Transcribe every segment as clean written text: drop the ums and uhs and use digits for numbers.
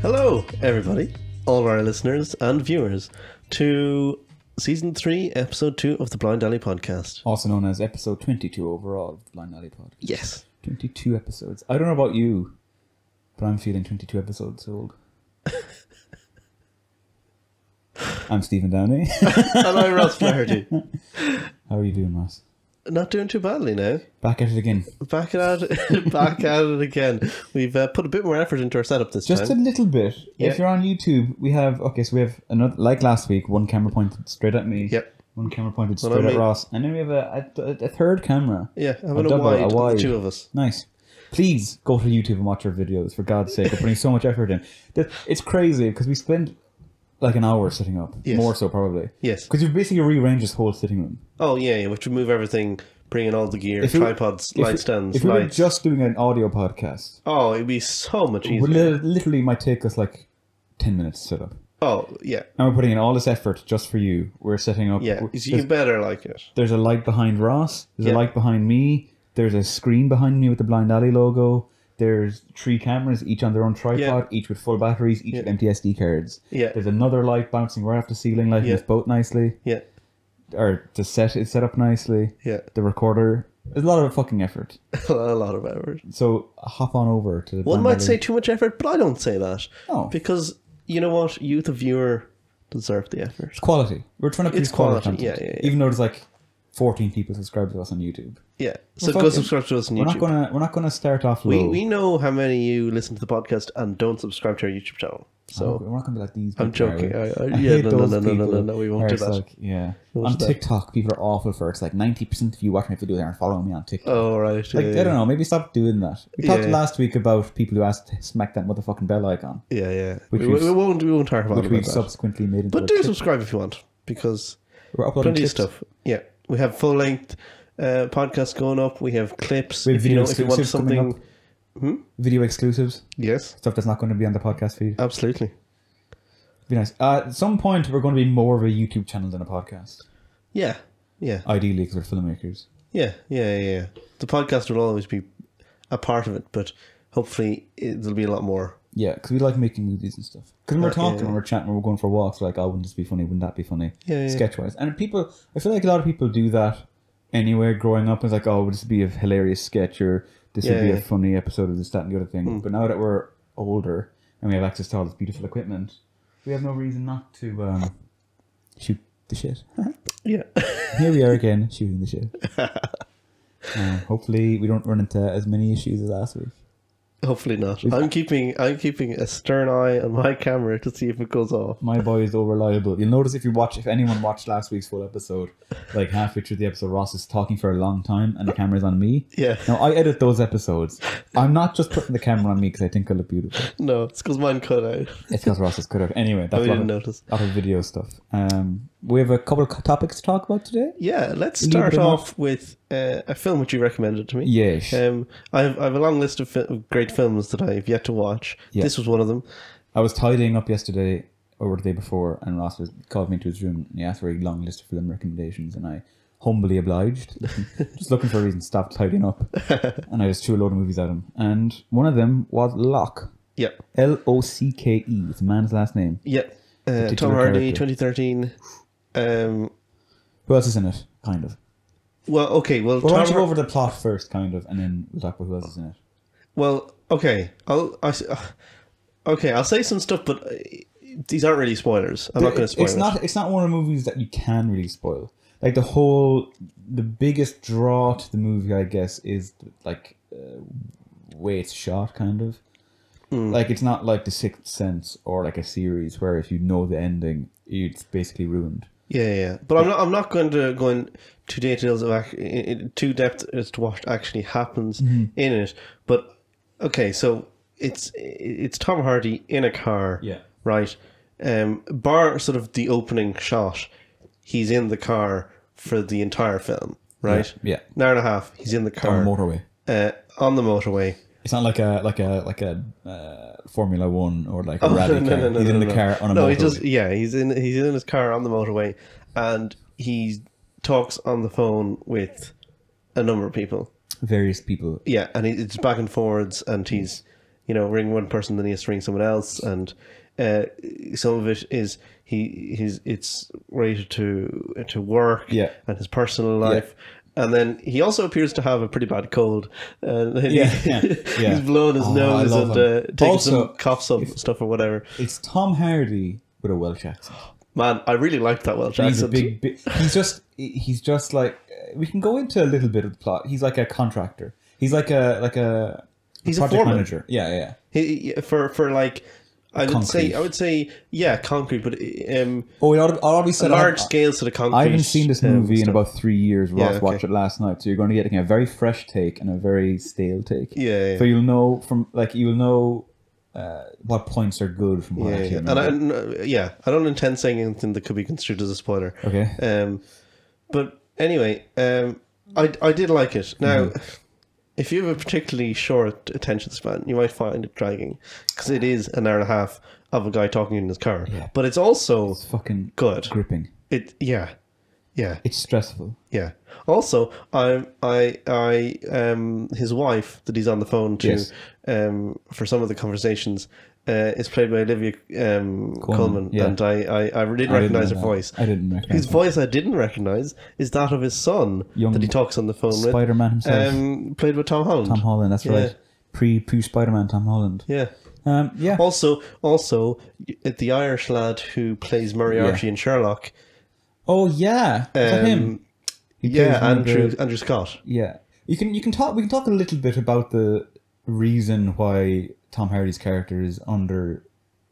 Hello, everybody, all of our listeners and viewers, to Season 3, Episode 2 of the Blind Alley Podcast. Also known as Episode 22 overall of the Blind Alley Podcast. Yes. 22 episodes. I don't know about you, but I'm feeling 22 episodes old. I'm Stephen Downey. And I'm Ross Flaherty. How are you doing, Ross? Not doing too badly now. Back at it again. Back at it again. We've put a bit more effort into our setup this time. Just a little bit. Yeah. If you're on YouTube, we have another, like last week, one camera pointed straight at me. Yep. One camera pointed straight at Ross. And then we have a third camera. Yeah, having a wide of the two of us. Nice. Please go to YouTube and watch our videos, for God's sake. We're putting so much effort in. It's crazy because we spend like an hour setting up. Yes. More so, probably. Yes. Because you've basically rearranged this whole sitting room. Oh, yeah, we have to move everything, bring in all the gear, tripods, light stands, If we were just doing an audio podcast... Oh, it'd be so much easier. It literally might take us like 10 minutes to set up. Oh, yeah. And we're putting in all this effort just for you. We're setting up... Yeah, you better like it. There's a light behind Ross. There's a light behind me. There's a screen behind me with the Blind Alley logo. There's 3 cameras, each on their own tripod, each with full batteries, each with empty SD cards. Yeah. There's another light bouncing right off the ceiling, lighting us both nicely. Yeah. Or the set is set up nicely. Yeah. The recorder. There's a lot of fucking effort. A lot of effort. So hop on over to the One might say too much effort, but I don't say that. Oh. Because, you know what? You, the viewer, deserve the effort. It's quality. We're trying to produce quality content. Yeah. Even though there's like 14 people subscribed to us on YouTube. Yeah. So go subscribe to us on YouTube. We're not gonna start off low. We know how many of you listen to the podcast and don't subscribe to our YouTube channel. So we're not gonna be like these. I'm joking. I Yeah, hate no, we won't do that. Like, yeah. On TikTok, people are awful for it. It's like 90% of you watching my video aren't following me on TikTok. Oh, right. Like, I don't know. Maybe stop doing that. We talked last week about people who asked to smack that motherfucking bell icon. Yeah. We won't talk about it. Which we've subsequently made into But do subscribe if you want, because we're uploading plenty of stuff. Yeah. We have full-length podcasts going up. We have clips. We have video if you want something... Video exclusives. Yes. Stuff that's not going to be on the podcast feed. Absolutely. Be nice. At some point, we're going to be more of a YouTube channel than a podcast. Yeah. Ideally, because we're filmmakers. Yeah. The podcast will always be a part of it, but hopefully there'll be a lot more. Yeah, because we like making movies and stuff. Because when we're talking, when we're chatting, when we're going for walks, we're like, oh, wouldn't this be funny? Wouldn't that be funny? Yeah. Sketch-wise. And I feel like a lot of people do that anyway growing up. It's like, oh, would this be a hilarious sketch, or this would be a funny episode of this, that, and the other thing. But now that we're older and we have access to all this beautiful equipment, we have no reason not to shoot the shit. Yeah. Here we are again, shooting the shit. Hopefully we don't run into as many issues as last week. Hopefully not. I'm keeping a stern eye on my camera to see if it goes off. My boy is so reliable. You'll notice if anyone watched last week's full episode, like halfway through the episode, Ross is talking for a long time and the camera's on me. Yeah. Now I edit those episodes. I'm not just putting the camera on me because I think I look beautiful. No, it's because mine cut out. It's because Ross is cut out. Anyway, that's a lot of video stuff. We have a couple of topics to talk about today. Yeah, let's start off with a film which you recommended to me. Yes. I have a long list of great films that I've yet to watch. Yeah. This was one of them. I was tidying up yesterday or the day before, and Ross called me into his room and he asked for a long list of film recommendations, and I humbly obliged, just looking for a reason to stop tidying up. And I just threw a load of movies at him, and one of them was Locke. Yeah. Lokke. It's a man's last name. Yeah. Tom Hardy, 2013. Who else is in it? Kind of. Well, okay. Well, why don't you go over the plot first, kind of, and then we'll talk about who else is in it. Well, okay. I'll say some stuff, but these aren't really spoilers. I'm not going to spoil it. It's not one of the movies that you can really spoil. Like the biggest draw to the movie, I guess, is like way it's shot, kind of. Like it's not like The Sixth Sense or like a series where if you know the ending, it's basically ruined. Yeah. But I'm not going to go into details of too depth as to what actually happens in it. But okay, so it's Tom Hardy in a car. Yeah. Right. Bar sort of the opening shot, he's in the car for the entire film. Right. Yeah. An hour and a half. He's in the car on the motorway. On the motorway. It's not like a Formula One or like a rally car. He's in the car on a motorway. He's in his car on the motorway, and he talks on the phone with a number of people. Various people. Yeah, and it's back and forwards, and he's ring one person, then he has to ring someone else, and some of it is it's related to work and his personal life. And then he also appears to have a pretty bad cold. He's blowing his nose and taking some coughs of stuff or whatever. It's Tom Hardy with a Welsh accent. Man, I really liked that Welsh accent. He's just like, we can go into a little bit of the plot. He's like a contractor. He's like a he's project a foreman. manager. Yeah. For like, I would say, concrete, but already said large scales to the concrete. I haven't seen this movie in about 3 years. Ross watched it last night, so you're going to get a very fresh take and a very stale take. Yeah. So you'll know what points are good from what I don't intend saying anything that could be construed as a spoiler. Okay. But anyway, I did like it. Now, if you have a particularly short attention span, you might find it dragging, because it is an hour and a half of a guy talking in his car. Yeah. But it's also fucking good, gripping. It's stressful. Yeah. Also, his wife that he's on the phone to, for some of the conversations, is played by Olivia Colman, and I didn't recognize her voice. I didn't recognize his voice. I didn't recognize is that of his son that he talks on the phone with. Spider-Man himself, played with Tom Holland. Tom Holland, that's right. Pre Spider-Man, Tom Holland. Yeah. Yeah. Also, the Irish lad who plays Moriarty in Sherlock. Oh yeah, is that him? Andrew Scott. Yeah, we can talk a little bit about the reason why Tom Hardy's character is under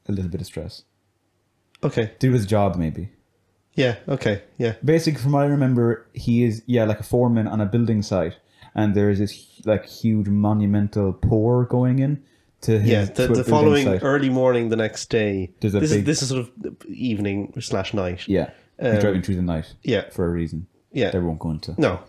a little bit of stress. Okay. Do his job, maybe. Yeah. Okay. Yeah. Basically, from what I remember, he is like a foreman on a building site, and there is this like huge monumental pour going in to his the following site. Early morning the next day. This is sort of evening/night. Yeah. He's driving through the night. Yeah. For a reason. Yeah. They won't go into. No.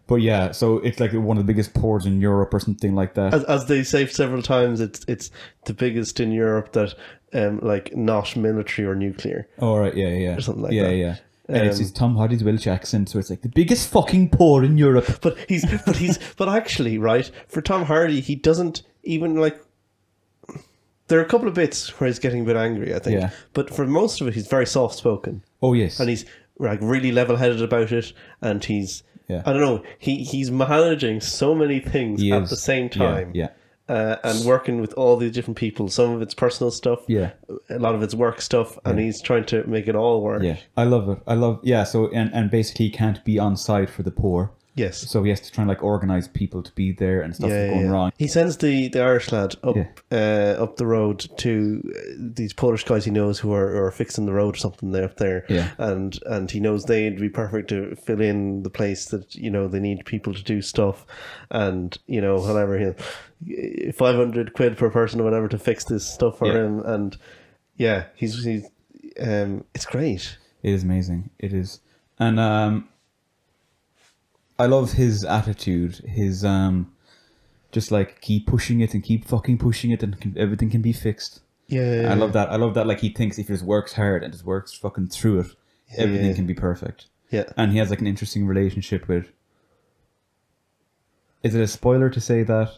But yeah, so it's like one of the biggest pours in Europe or something like that. As they say several times, it's the biggest in Europe that like not military or nuclear. Oh right, yeah. Or something like that. Yeah. And it's Tom Hardy's Welsh accent, so it's like the biggest fucking pour in Europe. But actually, right, for Tom Hardy, he doesn't even like. There are a couple of bits where he's getting a bit angry, I think. Yeah. But for most of it, he's very soft spoken. Oh yes. And he's like really level headed about it, and he's I don't know, he's managing so many things at the same time. Yeah. And working with all these different people. Some of it's personal stuff. Yeah. A lot of it's work stuff, and he's trying to make it all work. Yeah. I love it. So and basically he can't be on site for the pour. Yes. So he has to try and like organise people to be there and stuff is going wrong. He sends the Irish lad up the road to these Polish guys he knows who are fixing the road or something up there. Yeah. And he knows they'd be perfect to fill in the place that, they need people to do stuff, and, whatever, 500 quid per person or whatever to fix this stuff for him. And he's it's great. It is amazing. It is. And I love his attitude, his just like keep pushing it and keep fucking pushing it, and everything can be fixed. Yeah. I love that. Like he thinks if he just works hard and just works fucking through it, everything can be perfect. Yeah. And he has like an interesting relationship with. Is it a spoiler to say that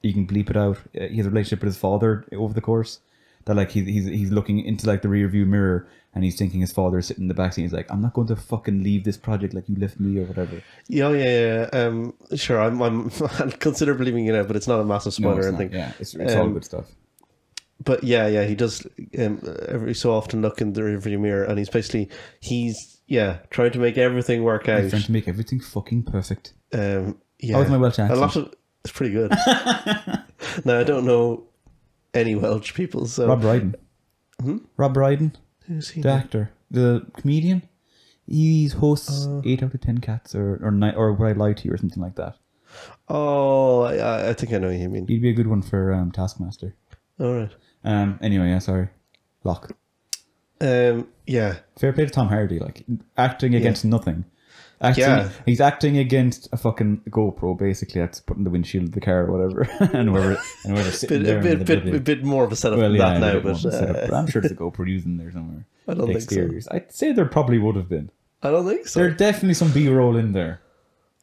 you can bleep it out? He has a relationship with his father over the course. That like he's looking into like the rear view mirror. And he's thinking his father is sitting in the backseat. He's like, I'm not going to fucking leave this project like you left me or whatever. Yeah. Sure, I'm I'd consider believing it out, but it's not a massive spoiler or anything. Yeah, it's all good stuff. But yeah, he does every so often look in the rearview mirror, and he's trying to make everything work out. He's trying to make everything fucking perfect. Yeah. How was my Welsh accent? It's pretty good. Now I don't know any Welsh people, so Rob Brydon. Rob Brydon. Who's he? The actor, the comedian. He hosts 8 out of 10 Cats or 9 or Would I Lie to You or something like that. Oh, I think I know what you mean. He'd be a good one for Taskmaster. All right. Anyway, sorry. Locke. Yeah. Fair play to Tom Hardy, like acting against nothing. He's acting against a fucking GoPro, basically. That's put in the windshield of the car or whatever, and whoever sitting there. A bit more of a setup than that now, but I'm sure there's a GoPro used in there somewhere. I don't think so. I'd say there probably would have been. I don't think so. There's definitely some B-roll in there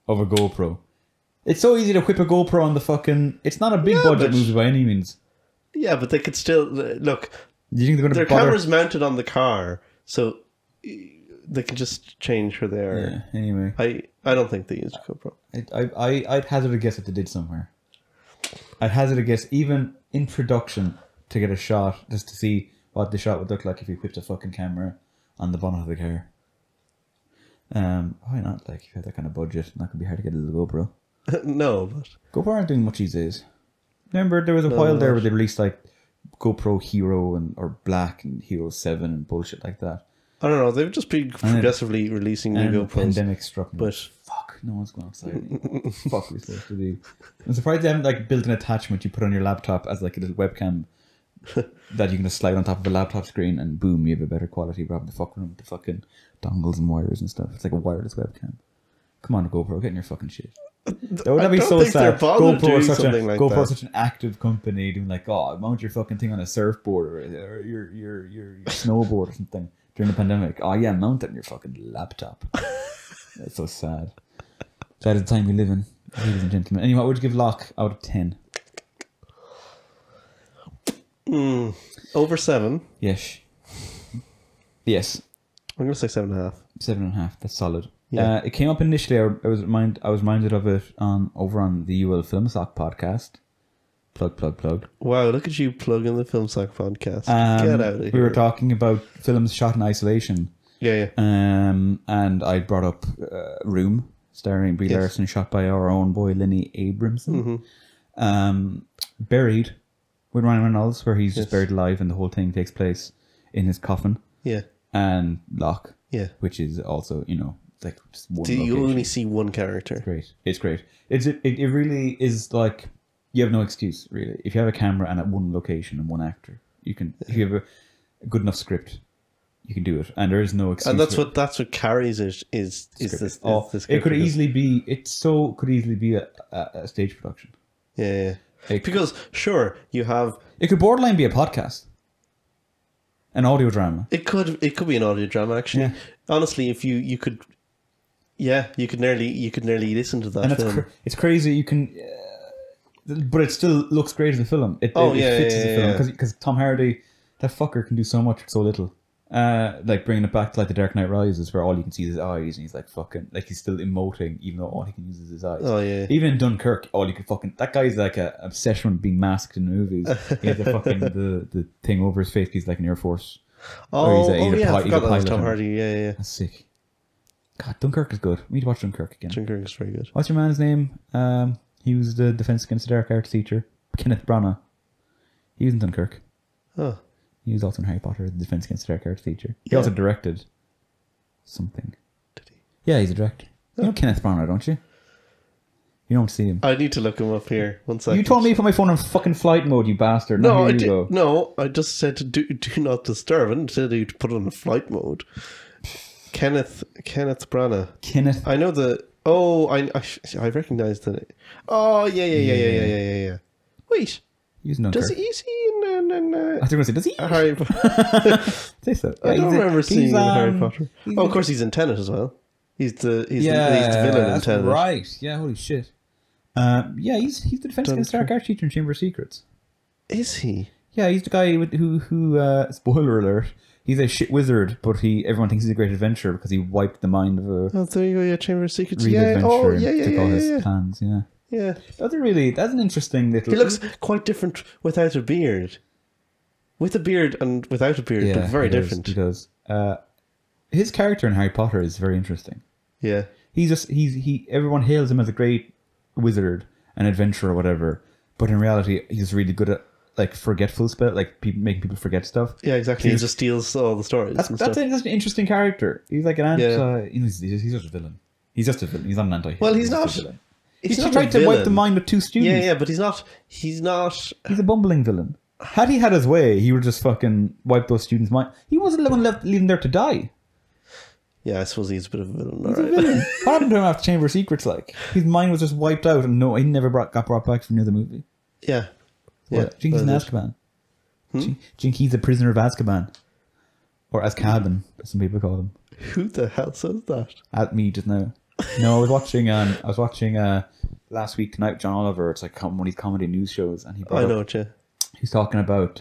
of a GoPro. It's so easy to whip a GoPro on the fucking... It's not a big budget movie by any means. Yeah, but they could still... Look, do you think they're going to their camera's mounted on the car, so they can just change where they are. Yeah, anyway. I don't think they used a GoPro. I'd hazard a guess if they did somewhere. I'd hazard a guess, even in production, to get a shot, just to see what the shot would look like if you whipped a fucking camera on the bonnet of the car. Why not? Like, if you have that kind of budget, not gonna be hard to get a little GoPro. No, but GoPro aren't doing much these days. Remember, there was a while there where they released like GoPro Hero or Black and Hero 7 and bullshit like that. I don't know. They've just been progressively releasing new GoPros. The pandemic struck me. But fuck, no one's going outside. Fuck, we supposed to do. I'm surprised they haven't like built an attachment you put on your laptop as like a little webcam that you can just slide on top of a laptop screen and boom, you have a better quality rather than fucking with the fucking dongles and wires and stuff. It's like a wireless webcam. Come on, GoPro, get in your fucking shit. That would be so sad. GoPro is such an active company doing like, oh, mount your fucking thing on a surfboard or your snowboard or something during the pandemic. Oh yeah, mount it on your fucking laptop. That's so sad. That is the time we live in, ladies and gentlemen. Anyway, what would you give Locke out of 10? Over 7. Yes. I'm gonna say 7.5. 7.5. That's solid. Yeah. It came up initially. I was reminded of it over on the UL Film Sock podcast. Plug. Wow, look at you plugging the Film Sock podcast. Get out of here. We were talking about films shot in isolation. Yeah. And I brought up Room, starring Brie Larson, shot by our own boy Lenny Abramson. Buried with Ryan Reynolds, where he's just buried alive, and the whole thing takes place in his coffin. Yeah. And Locke. Yeah. Which is also, like just one you location. only see one character. It's great. It really is like, you have no excuse, really. If you have a camera and at one location and one actor, you can. If you have a good enough script, you can do it, and there is no excuse. And that's what carries it is this. It could easily be. Could easily be a stage production. Yeah. Because sure, you have. It could borderline be a podcast. An audio drama. It could be an audio drama actually. Yeah. Honestly, if you could. Yeah, you could nearly listen to that. And film. It's crazy. You can, but it still looks great as a film. It fits as a film because Tom Hardy, that fucker, can do so much with so little. Like bringing it back to like The Dark Knight Rises, where all you can see is his eyes, and he's like fucking, like he's still emoting, even though all he can use is his eyes. Oh yeah. Even in Dunkirk, all you can fucking, that guy's like a obsession with being masked in movies. He has the fucking the thing over his face. He's like an Air Force. I forgot that was Tom Hardy. Yeah. That's sick. God, Dunkirk is good. We need to watch Dunkirk again. Dunkirk is very good. What's your man's name? He was the Defence Against the Dark Arts teacher. Kenneth Branagh. He was in Dunkirk. Oh. He was also in Harry Potter, the Defence Against the Dark Arts teacher. He also directed something. Did he? Yeah, he's a director. You know Kenneth Branagh, don't you? You don't see him. I need to look him up here. 1 second. You told me to put my phone on fucking flight mode, you bastard. No, I just said to do not disturb. I didn't tell you to put it on flight mode. Kenneth Branagh. Kenneth. I know the. Oh, I recognize the name. Oh yeah. Wait. He's in Dunkirk. Is he in? I was going to say, does he? Harry Potter. Say so. Yeah, I don't remember seeing Harry Potter. Of course, he's in Tenet as well. He's the villain in Tenet. Right. Yeah. Holy shit. He's the Defence Against the Dark Arts teacher in Chamber of Secrets. Is he? Yeah, he's the guy who spoiler alert, he's a shit wizard, but everyone thinks he's a great adventurer because he wiped the mind of a. Oh, there you go. Yeah, Chamber of Secrets. Took all his plans. Yeah. Yeah. That's an interesting little. He looks quite different without a beard. With a beard and without a beard, but very different. He does. His character in Harry Potter is very interesting. Yeah. Everyone hails him as a great wizard and adventurer or whatever, but in reality he's really good at like forgetful spell, like making people forget stuff. Yeah, exactly. He just steals all the stories. That's an interesting character. He's like an he's just a villain. He's just a villain. He's not an anti-hero. Well, he's not. He's tried to wipe the mind of 2 students. Yeah, but he's not. He's a bumbling villain. Had he had his way, he would just fucking wipe those students' mind. He wasn't leaving there to die. Yeah, I suppose he's a bit of a villain. He's a villain. What happened to him after Chamber of Secrets? Like, his mind was just wiped out, and he never got brought back from near the movie. Yeah. What? Jinky's in Azkaban. Jinky's a prisoner of Azkaban, or Azkaban, as some people call him. Who the hell says that? At me just now. No, I was watching Last Week Tonight with John Oliver. It's like one of these comedy news shows, and I know it, yeah. He's talking about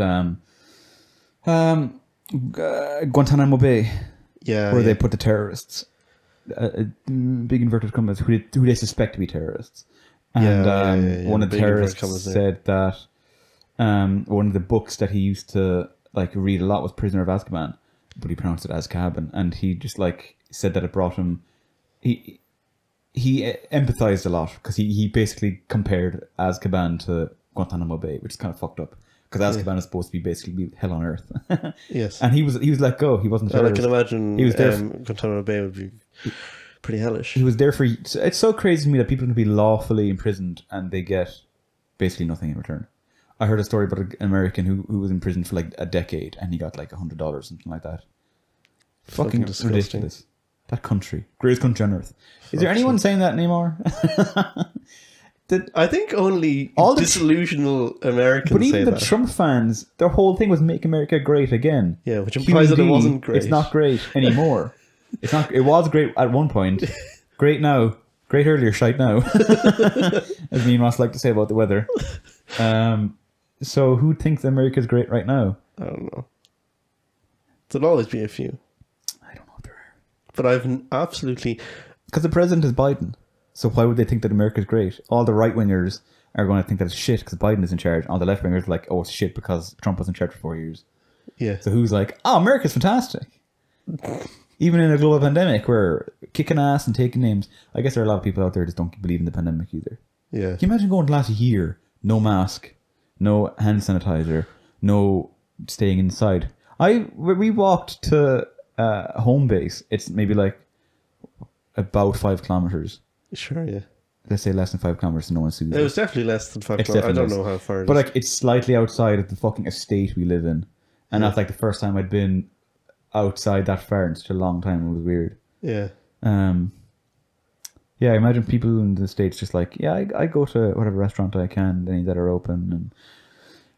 Guantanamo Bay, where they put the terrorists, big inverted commas, who they suspect to be terrorists. And one of the terrorists said that one of the books that he used to like read a lot was Prisoner of Azkaban, but he pronounced it Azkaban, and he just like said that it brought him. He empathized a lot because he basically compared Azkaban to Guantanamo Bay, which is kind of fucked up. Because Azkaban is supposed to be basically hell on earth. Yes. And he was let go. He wasn't terrorist. I can imagine he was there Guantanamo Bay would be pretty hellish. He was there for... It's so crazy to me that people can be lawfully imprisoned and they get basically nothing in return. I heard a story about an American who was in prison for like a decade and he got like $100, something like that. Fucking ridiculous. That country. Greatest country on earth. Is there anyone saying that anymore? I think only all disillusional Americans say that. But even the Trump fans, their whole thing was make America great again. Yeah, which implies that it wasn't great. It's not great anymore. It's not. It was great at one point. Great now. Great earlier, shite now. As me and Ross like to say about the weather. So who thinks America's great right now? I don't know. There'll always be a few. I don't know if there are. But I've absolutely... Because the president is Biden. So why would they think that America's great? All the right-wingers are going to think that it's shit because Biden is in charge. All the left-wingers are like, oh, it's shit because Trump was in charge for 4 years. Yeah. So who's like, oh, America's fantastic. Even in a global pandemic, we're kicking ass and taking names. I guess there are a lot of people out there that just don't believe in the pandemic either. Yeah. Can you imagine going the last year, no mask, no hand sanitizer, no staying inside? We walked to home base. It's maybe like about 5 kilometers. Sure, yeah. Let's say less than 5 kilometers, so no one sees it. It was definitely less than 5 kilometers. I don't know how far it is. But like, it's slightly outside of the fucking estate we live in. And that's like the first time I'd been outside that far in such a long time. It was weird. Yeah. Yeah, I imagine people in the States just like, yeah, I go to whatever restaurant I can, any that are open, and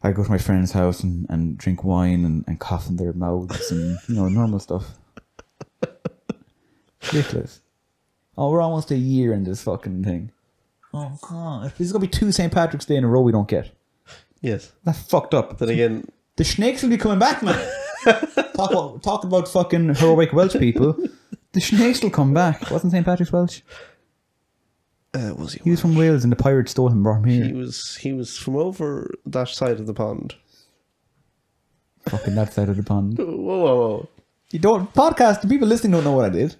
I go to my friend's house and drink wine and cough in their mouths and, you know, normal stuff. Ridiculous. Oh, we're almost a year in this fucking thing. Oh, God. This is going to be 2 St. Patrick's Day in a row we don't get. Yes. That's fucked up. Then again... The snakes will be coming back, man. Talk about fucking heroic Welsh people. The snakes will come back. Wasn't St. Patrick's Welsh? Was he? He was from Wales and the pirates stole him and brought him here. He was from over that side of the pond. Fucking that side of the pond. Whoa. You don't... Podcast, the people listening don't know what I did.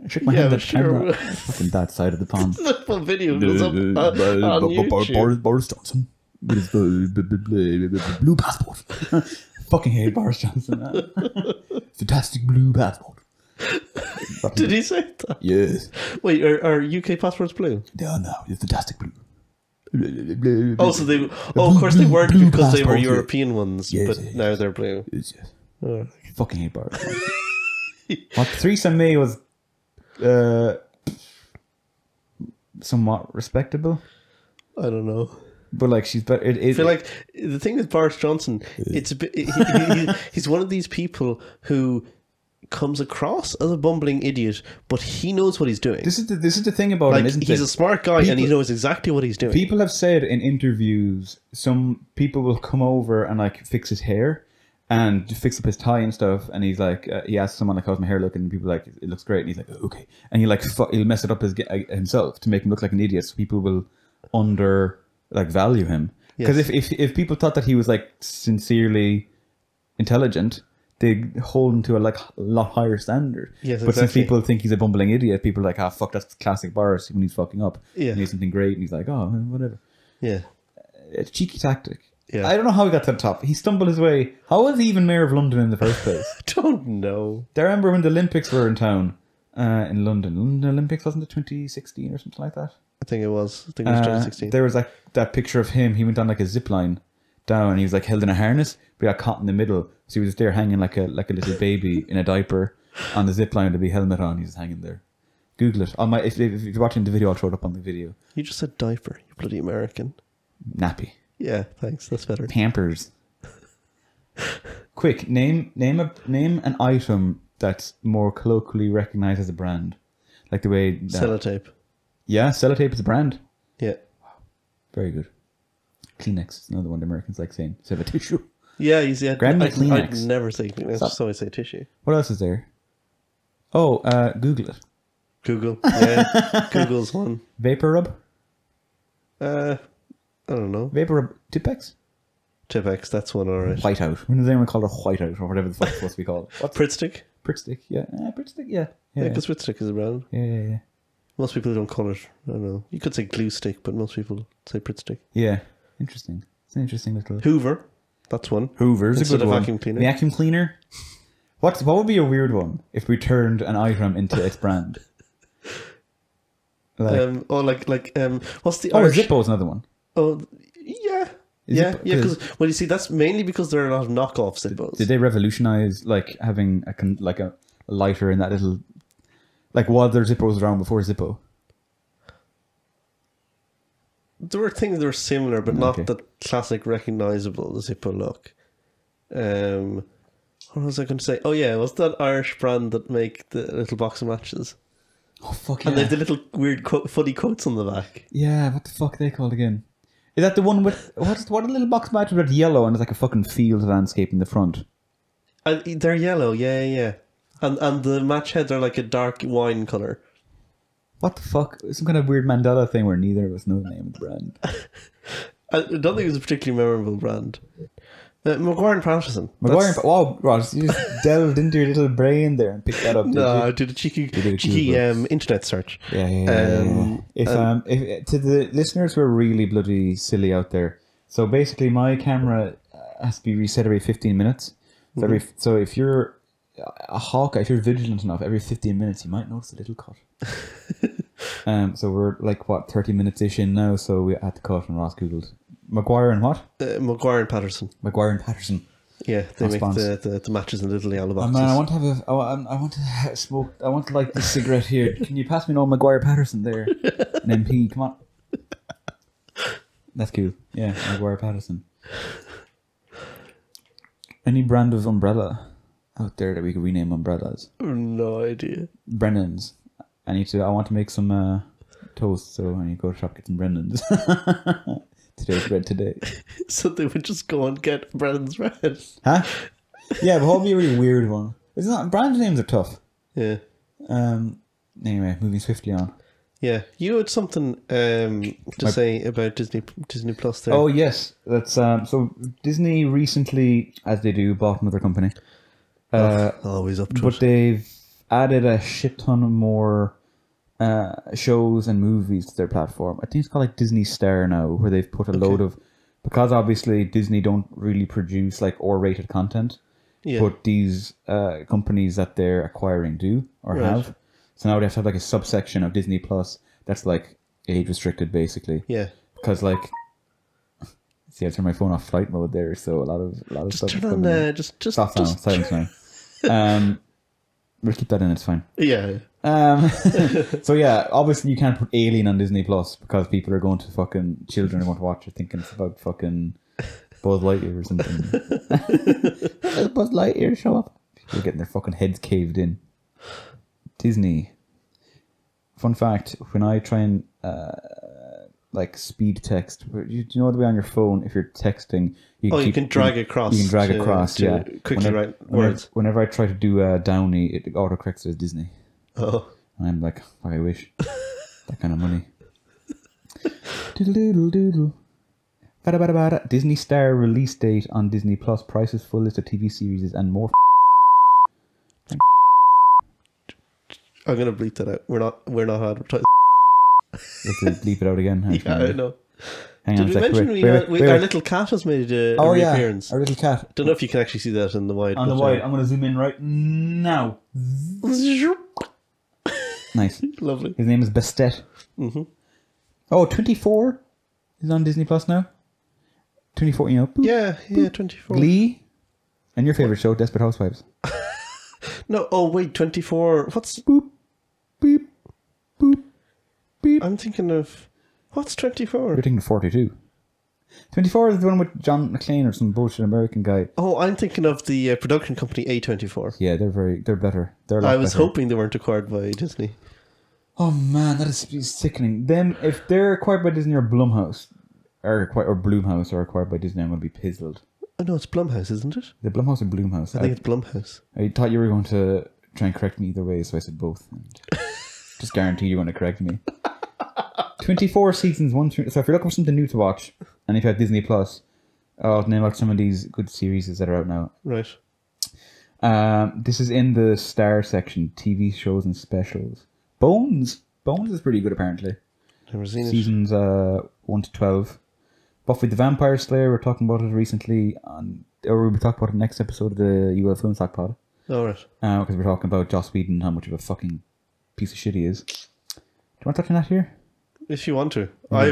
I shook my hand at the camera. Sure. Fucking that side of the pond. The video goes up on YouTube. Boris Johnson with his blue passport. Fucking hate Boris Johnson. Fantastic blue passport. Did he say that? Yes. Wait, are UK passports blue? They are now. They're fantastic blue. Oh, so they... Oh, of course they weren't because they were European ones, but now they're blue. Yes. Oh. Fucking hate Boris Johnson. What Theresa May was somewhat respectable. I don't know. But like she's better. I feel like the thing with Boris Johnson, it's a bit. He's one of these people who comes across as a bumbling idiot, but he knows what he's doing. This is the thing about him, isn't it? He's a smart guy and he knows exactly what he's doing. People have said in interviews, some people will come over and like fix his hair and fix up his tie and stuff, and he's like, he asks someone like, "How's my hair looking?" And people are like, "It looks great." And he's like, "Oh, okay," and he'll mess it up himself to make him look like an idiot, so people will value him. Because if people thought that he was like sincerely intelligent, they hold him to a lot higher standard. Yes, but since people think he's a bumbling idiot, people are like, "Ah, fuck, that's classic Boris when he's fucking up." Yeah, and he's something great, and he's like, "Oh, whatever." Yeah, it's a cheeky tactic. Yeah, I don't know how he got to the top. He stumbled his way. How was he even mayor of London in the first place? I don't know. I remember when the Olympics were in town in London. London Olympics, wasn't it 2016 or something like that? I think it was 2016. There was like that picture of him. He went on like a zip line down, and he was like held in a harness, but he got caught in the middle. So he was just there hanging like a little baby in a diaper on the zip line with a big helmet on. He's just hanging there. Google it. If you're watching the video, I'll throw it up on the video. You just said diaper, you bloody American. Nappy. Yeah, thanks. That's better. Pampers. Quick, name an item that's more colloquially recognized as a brand, like the way Sellotape. Yeah, Sellotape is a brand. Yeah. Very good. Kleenex is another one the Americans like saying. Instead of a tissue. Yeah, you see, Grab me Kleenex. I'd never say Kleenex, just always say tissue. What else is there? Oh, Google it. Google, yeah. Google's one. Vapor Rub? I don't know. Vapor Rub Tipex? Tipex, that's one, alright. Whiteout. When does anyone call it whiteout or whatever the fuck it's supposed to be called? What's Prittstick? Prittstick, yeah. Prittstick, yeah. Yeah, because Prittstick is a brand. Yeah. Most people don't call it, I don't know. You could say glue stick, but most people say Prittstick. Yeah, interesting. It's an interesting little... Hoover, that's one. Hoover's Instead a good one. vacuum cleaner. Vacuum cleaner? What would be a weird one if we turned an item into its brand? What's the Irish... Zippo's another one. Oh, yeah. Yeah, because well, you see, that's mainly because there are a lot of knockoff Zippos. Did they revolutionize like having a lighter in that little, like, while there Zippos around before Zippo? There were things that were similar, but not the classic recognizable Zippo look. What was I going to say? Oh yeah, was that Irish brand that make the little box of matches? Oh fuck yeah! And they have the little weird funny quotes on the back. Yeah, what the fuck are they called again? Is that the one with what a little box match with yellow and it's like a fucking field landscape in the front? They're yellow, yeah. And the match heads are like a dark wine colour. What the fuck? Some kind of weird Mandela thing where neither of us know the name of the brand. I don't think it was a particularly memorable brand. Maguire and Patterson. Wow, Ross, you just delved into your little brain there and picked that up. No, I did a cheeky internet search. Yeah. If to the listeners who are really bloody silly out there, so basically my camera has to be reset every 15 minutes. So, so if you're a hawk, if you're vigilant enough, every 15 minutes you might notice a little cut. So we're like 30 minutes ish in now, so we had to cut, and Ross googled Maguire and what? Maguire and Patterson. Maguire and Patterson. Yeah, they make the matches in little yellow boxes. Man, I want to have I want to smoke. I want to light this cigarette here. Can you pass me an old Maguire Patterson there? An MP, come on. That's cool. Yeah, Maguire Patterson. Any brand of umbrella out there that we could rename umbrellas? No idea. Brennan's. I want to make some toast, so I need to go to shop get some Brennan's. Today's bread today. So they would just go and get Brennan's bread. Huh? Yeah, but what would be a really weird one? It's not, brand names are tough. Yeah. Anyway, moving swiftly on. Yeah, you had something to say about Disney Plus there. Oh yes, that's so Disney recently, as they do, bought another company. Always up to it. But they've added a shit ton more shows and movies to their platform. I think it's called like Disney Star now, where they've put a load of, because obviously Disney don't really produce like R-rated content, but these companies that they're acquiring do or have. So now they have to have like a subsection of Disney Plus that's like age restricted, basically. Yeah. Because like, see, I turned my phone off flight mode there, so a lot of just stuff. Turn on just off now, silence now. We'll keep that in. It's fine. Yeah. So yeah, obviously you can't put Alien on Disney Plus because people are going to fucking children are going to watch it thinking it's about fucking Buzz Lightyear or something. Does Buzz Lightyear show up? People are getting their fucking heads caved in. Disney. Fun fact: when I try and like speed text, you know the way on your phone, if you're texting, you can drag across. You can drag across, yeah. Quickly write words. Whenever I try to do Downey, it autocorrects as Disney. Oh. And I'm like, I wish. That kind of money. Doodle doodle. Bada bada bada. Disney Star release date on Disney Plus. Prices, full list of TV series and more. I'm gonna bleep that out. We're not advertising. You have to bleep it out again. Yeah, I know. Hang on Did we mention our little cat has made a reappearance? Our little cat. Don't know if you can actually see that in the wide. On the wide, I'm going to zoom in right now. Nice. Lovely. His name is Bastet. Mm-hmm. Oh, 24 is on Disney Plus now. 24, you know. Boop, yeah, boop. 24. Glee. And your favourite show, Desperate Housewives. No, oh wait, 24. What's... Boop, beep, boop, beep. I'm thinking of... What's 24? You're thinking of 42. 24 is the one with John McClane or some bullshit American guy. Oh, I'm thinking of the production company A24. Yeah, they're better. They're a lot I was better. hoping they weren't acquired by Disney. Oh man, that is sickening. Then, if they're acquired by Disney or Blumhouse, or Blumhouse are acquired by Disney, I'm going to be pizzled. Oh, no, it's Blumhouse, isn't it? The Blumhouse or Blumhouse? I think it's Blumhouse. I thought you were going to try and correct me either way, so I said both. And just guarantee you're going to correct me. 24 seasons, 1 through... So if you're looking for something new to watch, and if you have Disney Plus, I'll name out some of these good series that are out now. Right. This is in the Star section, TV shows and specials. Bones is pretty good, apparently. Never seen it. Seasons 1 to 12. Buffy the Vampire Slayer, we're talking about it recently, or we'll be talking about it next episode of the UL Film Stock Pod. Oh, right. Because we're talking about Joss Whedon and how much of a fucking piece of shit he is. Do you want to touch on that here? If you want to. I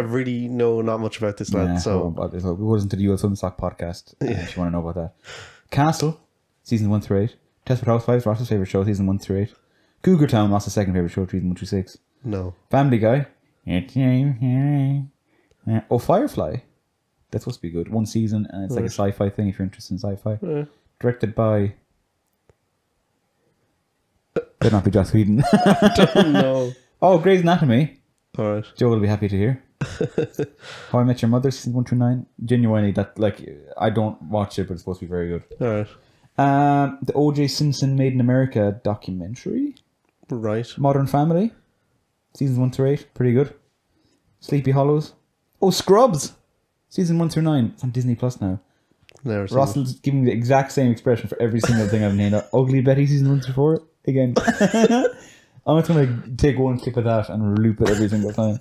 really know not much about this lad, so... It wasn't to the UL Film Stock podcast, if you want to know about that. Castle, season 1 through 8. Desperate Housewives, Ross's favourite show, season 1 through 8. Cougar Town, Ross's second favourite show, season 1 through 6. No. Family Guy. Firefly. That's supposed to be good. 1 season, and it's like a sci-fi thing if you're interested in sci-fi. Directed by... Better not be Joss Whedon. I don't know. Oh, Grey's Anatomy. Alright. Joe will be happy to hear. How I Met Your Mother, season 1 through 9. Genuinely, I don't watch it, but it's supposed to be very good. Alright. The O.J. Simpson Made in America documentary. Right. Modern Family. Seasons 1 through 8. Pretty good. Sleepy Hollows. Oh, Scrubs. Season 1 through 9. It's on Disney Plus now. Never seen Russell's giving the exact same expression for every single thing I've named. Ugly Betty, season 1 through 4. Again. I'm just going to take one clip of that and loop it every single time.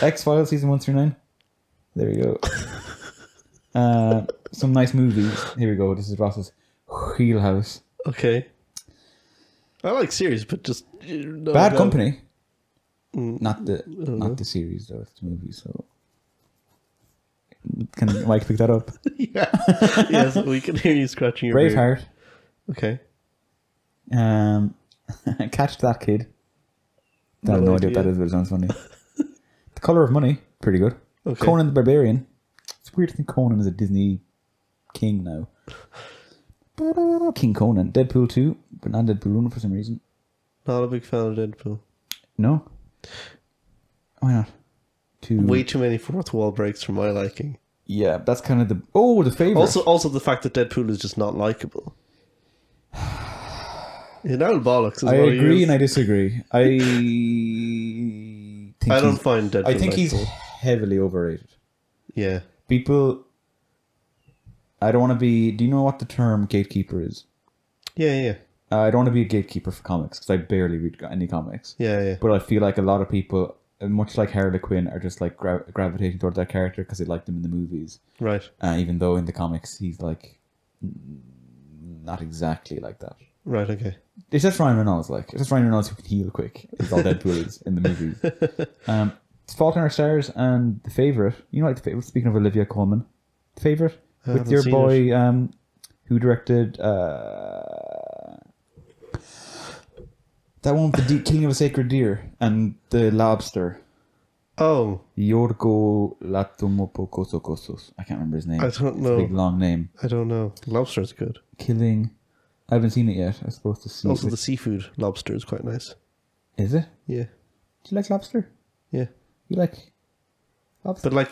X-Files, season 1 through 9. There we go. Some nice movies. Here we go. This is Ross's Wheelhouse. Okay. I like series, but just... Bad Company. Not the series, though. It's the movie, so... Can Mike pick that up? Yeah. Yes, we can hear you scratching your Braveheart. Beard. Okay. Catch That Kid. I have no idea what that is, but it sounds funny. The Colour of Money. Pretty good. Okay. Conan the Barbarian. It's weird to think Conan is a Disney king now. King Conan. Deadpool 2, but not Deadpool 1 for some reason. Not a big fan of Deadpool. No? Why not? Way too many fourth wall breaks for my liking. Yeah, that's kind of the favourite. Also the fact that Deadpool is just not likable. You know, bollocks. I agree and I disagree. I don't find Deadpool. I think he's heavily overrated. Yeah. People... I don't want to be... Do you know what the term gatekeeper is? Yeah. I don't want to be a gatekeeper for comics because I barely read any comics. Yeah. But I feel like a lot of people, much like Harley Quinn, are just like gravitating toward that character because they liked him in the movies. Right. Even though in the comics he's like not exactly like that. Right, okay. It's just Ryan Reynolds, It's just Ryan Reynolds who can heal quick. Is all Deadpool is in the movies. It's Fault in Our Stars and The Favourite. You know, like The Favourite, speaking of Olivia Colman. The Favourite? With your boy who directed that one with the Killing of a Sacred Deer and The Lobster. Oh. Yorgo Latomopokosokos. I can't remember his name. I don't know. It's a big long name. I don't know. Lobster's good. Killing... I haven't seen it yet. I'm supposed to see Also, the seafood lobster is quite nice. Is it? Yeah. Do you like lobster? Yeah. You like lobster? But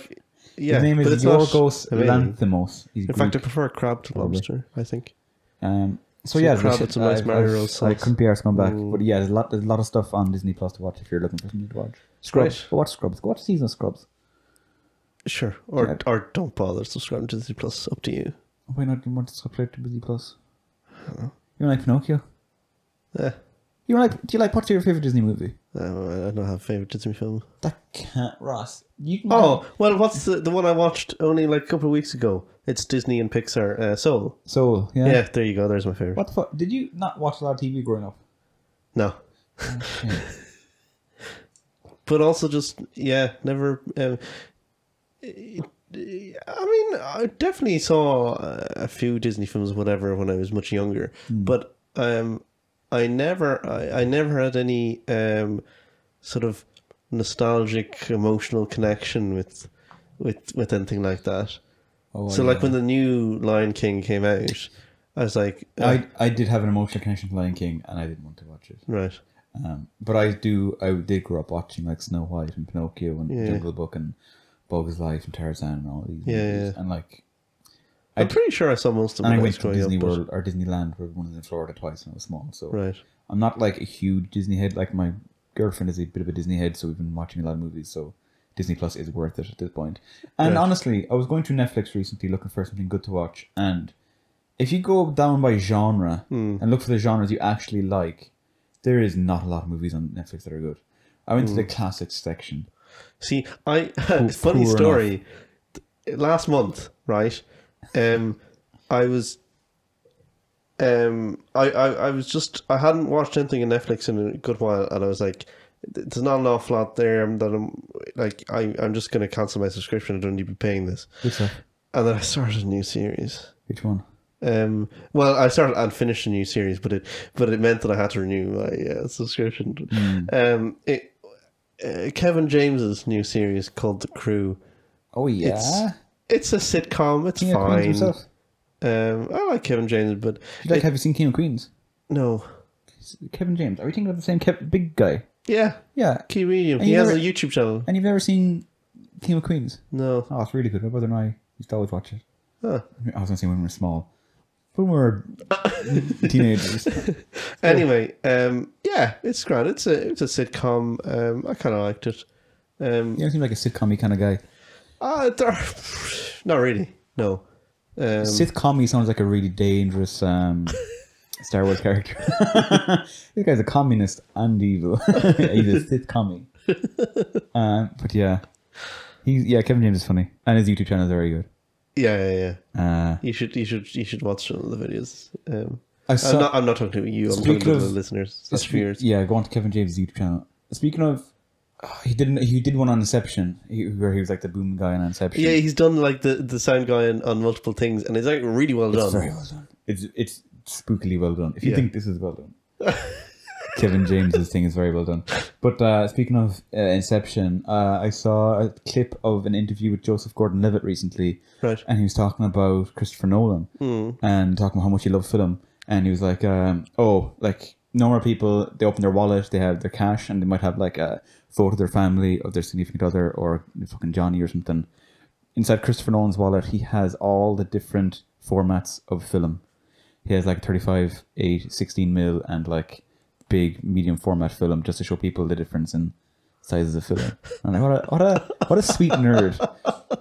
yeah. His name is Yorgos Lanthimos. In fact, I prefer crab to lobster, I think. So yeah, crab with some nice marinara sauce. I couldn't be arsed going back. But yeah, there's a lot of stuff on Disney Plus to watch if you're looking for something to watch. Scrubs. Right. Go watch Scrubs. Go watch a season of Scrubs. Sure. Or don't bother subscribing to Disney Plus. Up to you. Why not? Do you want to subscribe to Disney Plus? I don't know. You don't like Pinocchio? Yeah. Do you like, what's your favourite Disney movie? I don't have a favourite Disney film. That can't, Ross. Well, what's the one I watched only like a couple of weeks ago? It's Disney and Pixar, Soul. Soul, yeah. Yeah, there you go. There's my favourite. What the fuck? Did you not watch a lot of TV growing up? No. Okay. But also just, never... I definitely saw a few Disney films, whatever, when I was much younger. But I never had any sort of nostalgic, emotional connection with anything like that. When the new Lion King came out, I was like, I did have an emotional connection to Lion King, and I didn't want to watch it. Right. But I did grow up watching like Snow White and Pinocchio and Jungle Book and Bugs Life and Tarzan and all these Yeah, movies. yeah. And like, I'm pretty sure I saw most of them. and I when went was to growing Disney up, World or Disneyland, where one was in Florida twice when I was small. So Right. I'm not like a huge Disney head. Like my girlfriend is a bit of a Disney head, so we've been watching a lot of movies. So Disney Plus is worth it at this point. And honestly, I was going through Netflix recently looking for something good to watch, and if you go down by genre and look for the genres you actually like, there is not a lot of movies on Netflix that are good. I went to the classics section. See, funny story. Last month, right? I was I hadn't watched anything on Netflix in a good while, and I was like, there's not an awful lot there that I'm just going to cancel my subscription. I don't need to be paying this. Good stuff. And then I started a new series. Which one? Well, I started and finished a new series, but it meant that I had to renew my subscription. Kevin James's new series called The Crew. Oh yeah, it's a sitcom. It's King of Queens fine. himself. I like Kevin James, but have you seen King of Queens? No. Kevin James. Are we thinking of the same big guy? Yeah. Yeah. Key medium. He has a YouTube channel. And you've never seen King of Queens? No. Oh, it's really good. My brother and I used to always watch it. Huh. I was going to say when we were small. When we were teenagers. Anyway, yeah, it's grand. It's a sitcom. I kind of liked it. You don't seem like a sitcom-y kind of guy. Not really. No. Sitcom-y sounds like a really dangerous Star Wars character. This guy's a communist and evil. He's a sitcom-y. But yeah. Kevin James is funny. And his YouTube channel is very good. Yeah. You should watch some of the videos. I'm not talking to you. I'm talking to the listeners. Yeah, go on to Kevin James' YouTube channel. Speaking of, he did one on Inception, where he was like the boom guy on Inception. Yeah, he's done like the sound guy on multiple things, and it's like really well done. It's very well done. It's spookily well done. If you think this is well done. Kevin James's thing is very well done. But speaking of Inception, I saw a clip of an interview with Joseph Gordon-Levitt recently, right? And he was talking about Christopher Nolan and talking about how much he loved film. And he was like, like normal people, they open their wallet, they have their cash, and they might have like a photo of their family, of their significant other, or fucking Johnny or something. Inside Christopher Nolan's wallet, he has all the different formats of film. He has like 35, 8, 16mm, and like big medium format film, just to show people the difference in sizes of film. And what a sweet nerd.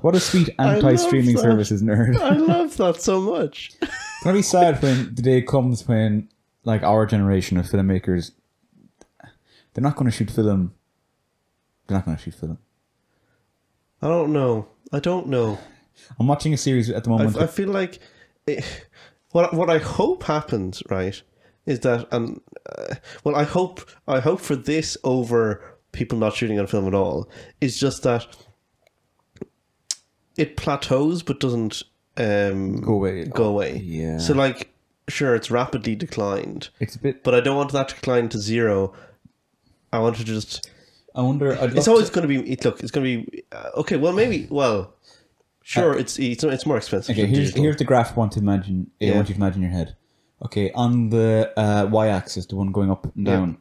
What a sweet anti-streaming services nerd. I love that so much. It's gonna be sad when the day comes when like our generation of filmmakers, they're not gonna shoot film. They're not gonna shoot film. I don't know. I'm watching a series at the moment. I feel like what I hope happens, right, is that I hope for this over people not shooting on film at all, is just that it plateaus but doesn't go away. Yeah. So like, sure, it's rapidly declined. It's a bit, but I don't want that to decline to zero. I want to just. I wonder. It's always going to be. Look, it's going to be okay. Well, maybe. Well, sure. It's more expensive. Okay, here's the graph I want to imagine. I want you to imagine in your head. Okay, on the y-axis, the one going up and down,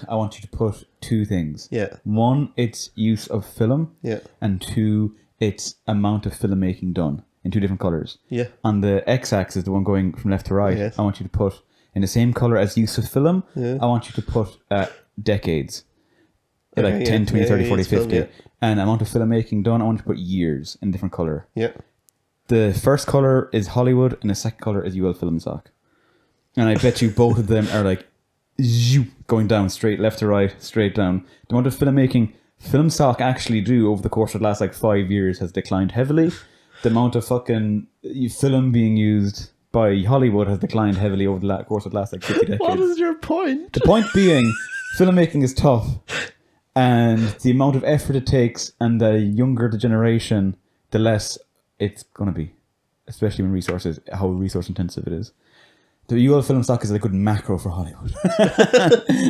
I want you to put two things. Yeah. One, it's use of film. Yeah. And two, it's amount of filmmaking done in two different colors. Yeah. On the x-axis, the one going from left to right, I want you to put in the same color as use of film. Yeah. I want you to put decades. Like 10, 20, 30, 40, 50. And amount of filmmaking done, I want you to put years in different color. Yeah. The first color is Hollywood and the second color is UL Film Stock. And I bet you both of them are like going down straight, left to right, straight down. The amount of filmmaking film stock actually do over the course of the last like 5 years has declined heavily. The amount of fucking film being used by Hollywood has declined heavily over the course of the last like 50 decades. What is your point? The point being, filmmaking is tough. And the amount of effort it takes, and the younger the generation, the less it's going to be. Especially when how resource intensive it is. The UL film stock is a good macro for Hollywood.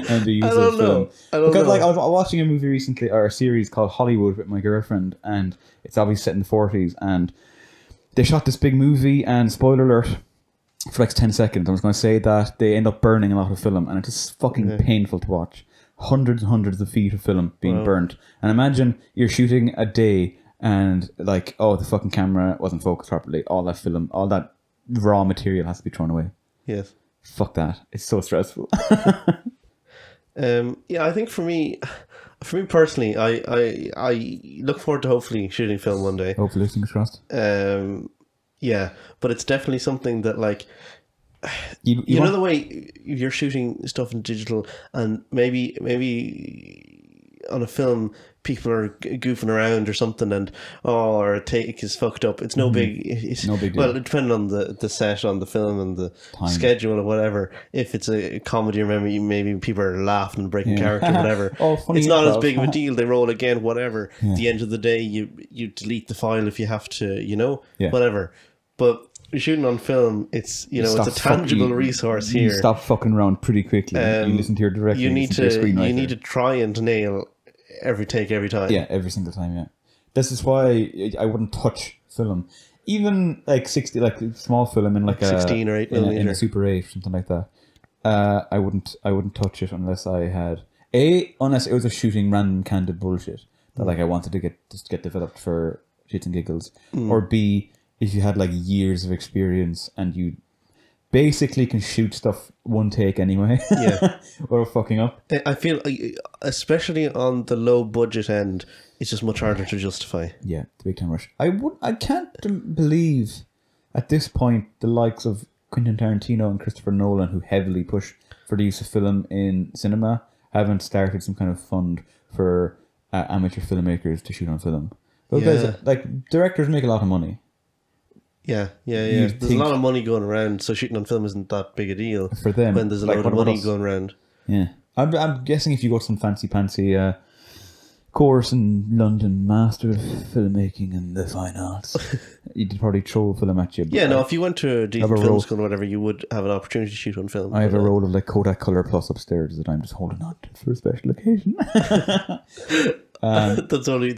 And the use of film. Because like I was watching a movie recently, or a series called Hollywood with my girlfriend, and it's obviously set in the 40s, and they shot this big movie, and spoiler alert, for like 10 seconds, I was going to say that they end up burning a lot of film, and it's just fucking painful to watch. Hundreds and hundreds of feet of film being burnt. And imagine you're shooting a day and like, oh, the fucking camera wasn't focused properly. All that film, all that raw material has to be thrown away. Yes. Fuck that. It's so stressful. Yeah, I think for me personally, I look forward to hopefully shooting film one day. Hopefully, fingers crossed. Yeah, but it's definitely something that like you know the way you're shooting stuff in digital, and maybe on a film people are goofing around or something, and or a take is fucked up. It's no big. It's no big deal. Well, depending on the set on the film and the schedule or whatever. If it's a comedy, maybe people are laughing and breaking character, whatever. It's not as big of a deal. They roll again, whatever. At the end of the day, you delete the file if you have to, whatever. But shooting on film, it's it's a tangible resource here. You stop fucking around pretty quickly. You listen to your director. You need to try and nail every take every time. Yeah, every single time. Yeah, this is why I wouldn't touch film, even like 60, like small film in like 16 or 8 millimeter in a Super 8 or something like that. I wouldn't touch it unless I had unless it was a shooting random candid bullshit that like I wanted to get developed for shits and giggles, or B, if you had like years of experience and you basically can shoot stuff one take anyway, or fucking up. I feel, especially on the low budget end, it's just much harder to justify. Yeah, the big time rush. I can't believe at this point the likes of Quentin Tarantino and Christopher Nolan, who heavily push for the use of film in cinema, haven't started some kind of fund for amateur filmmakers to shoot on film. Those guys, like, directors make a lot of money. Yeah. There's a lot of money going around, so shooting on film isn't that big a deal for them. When there's a lot of money going around. Yeah, I'm guessing if you go to some fancy course in London, Master of Filmmaking and the Fine Arts, you'd probably throw a film at you. Yeah, no, if you went to a decent film school or whatever, you would have an opportunity to shoot on film. I have a roll of like Kodak Color Plus upstairs that I'm just holding on to for a special occasion. That's only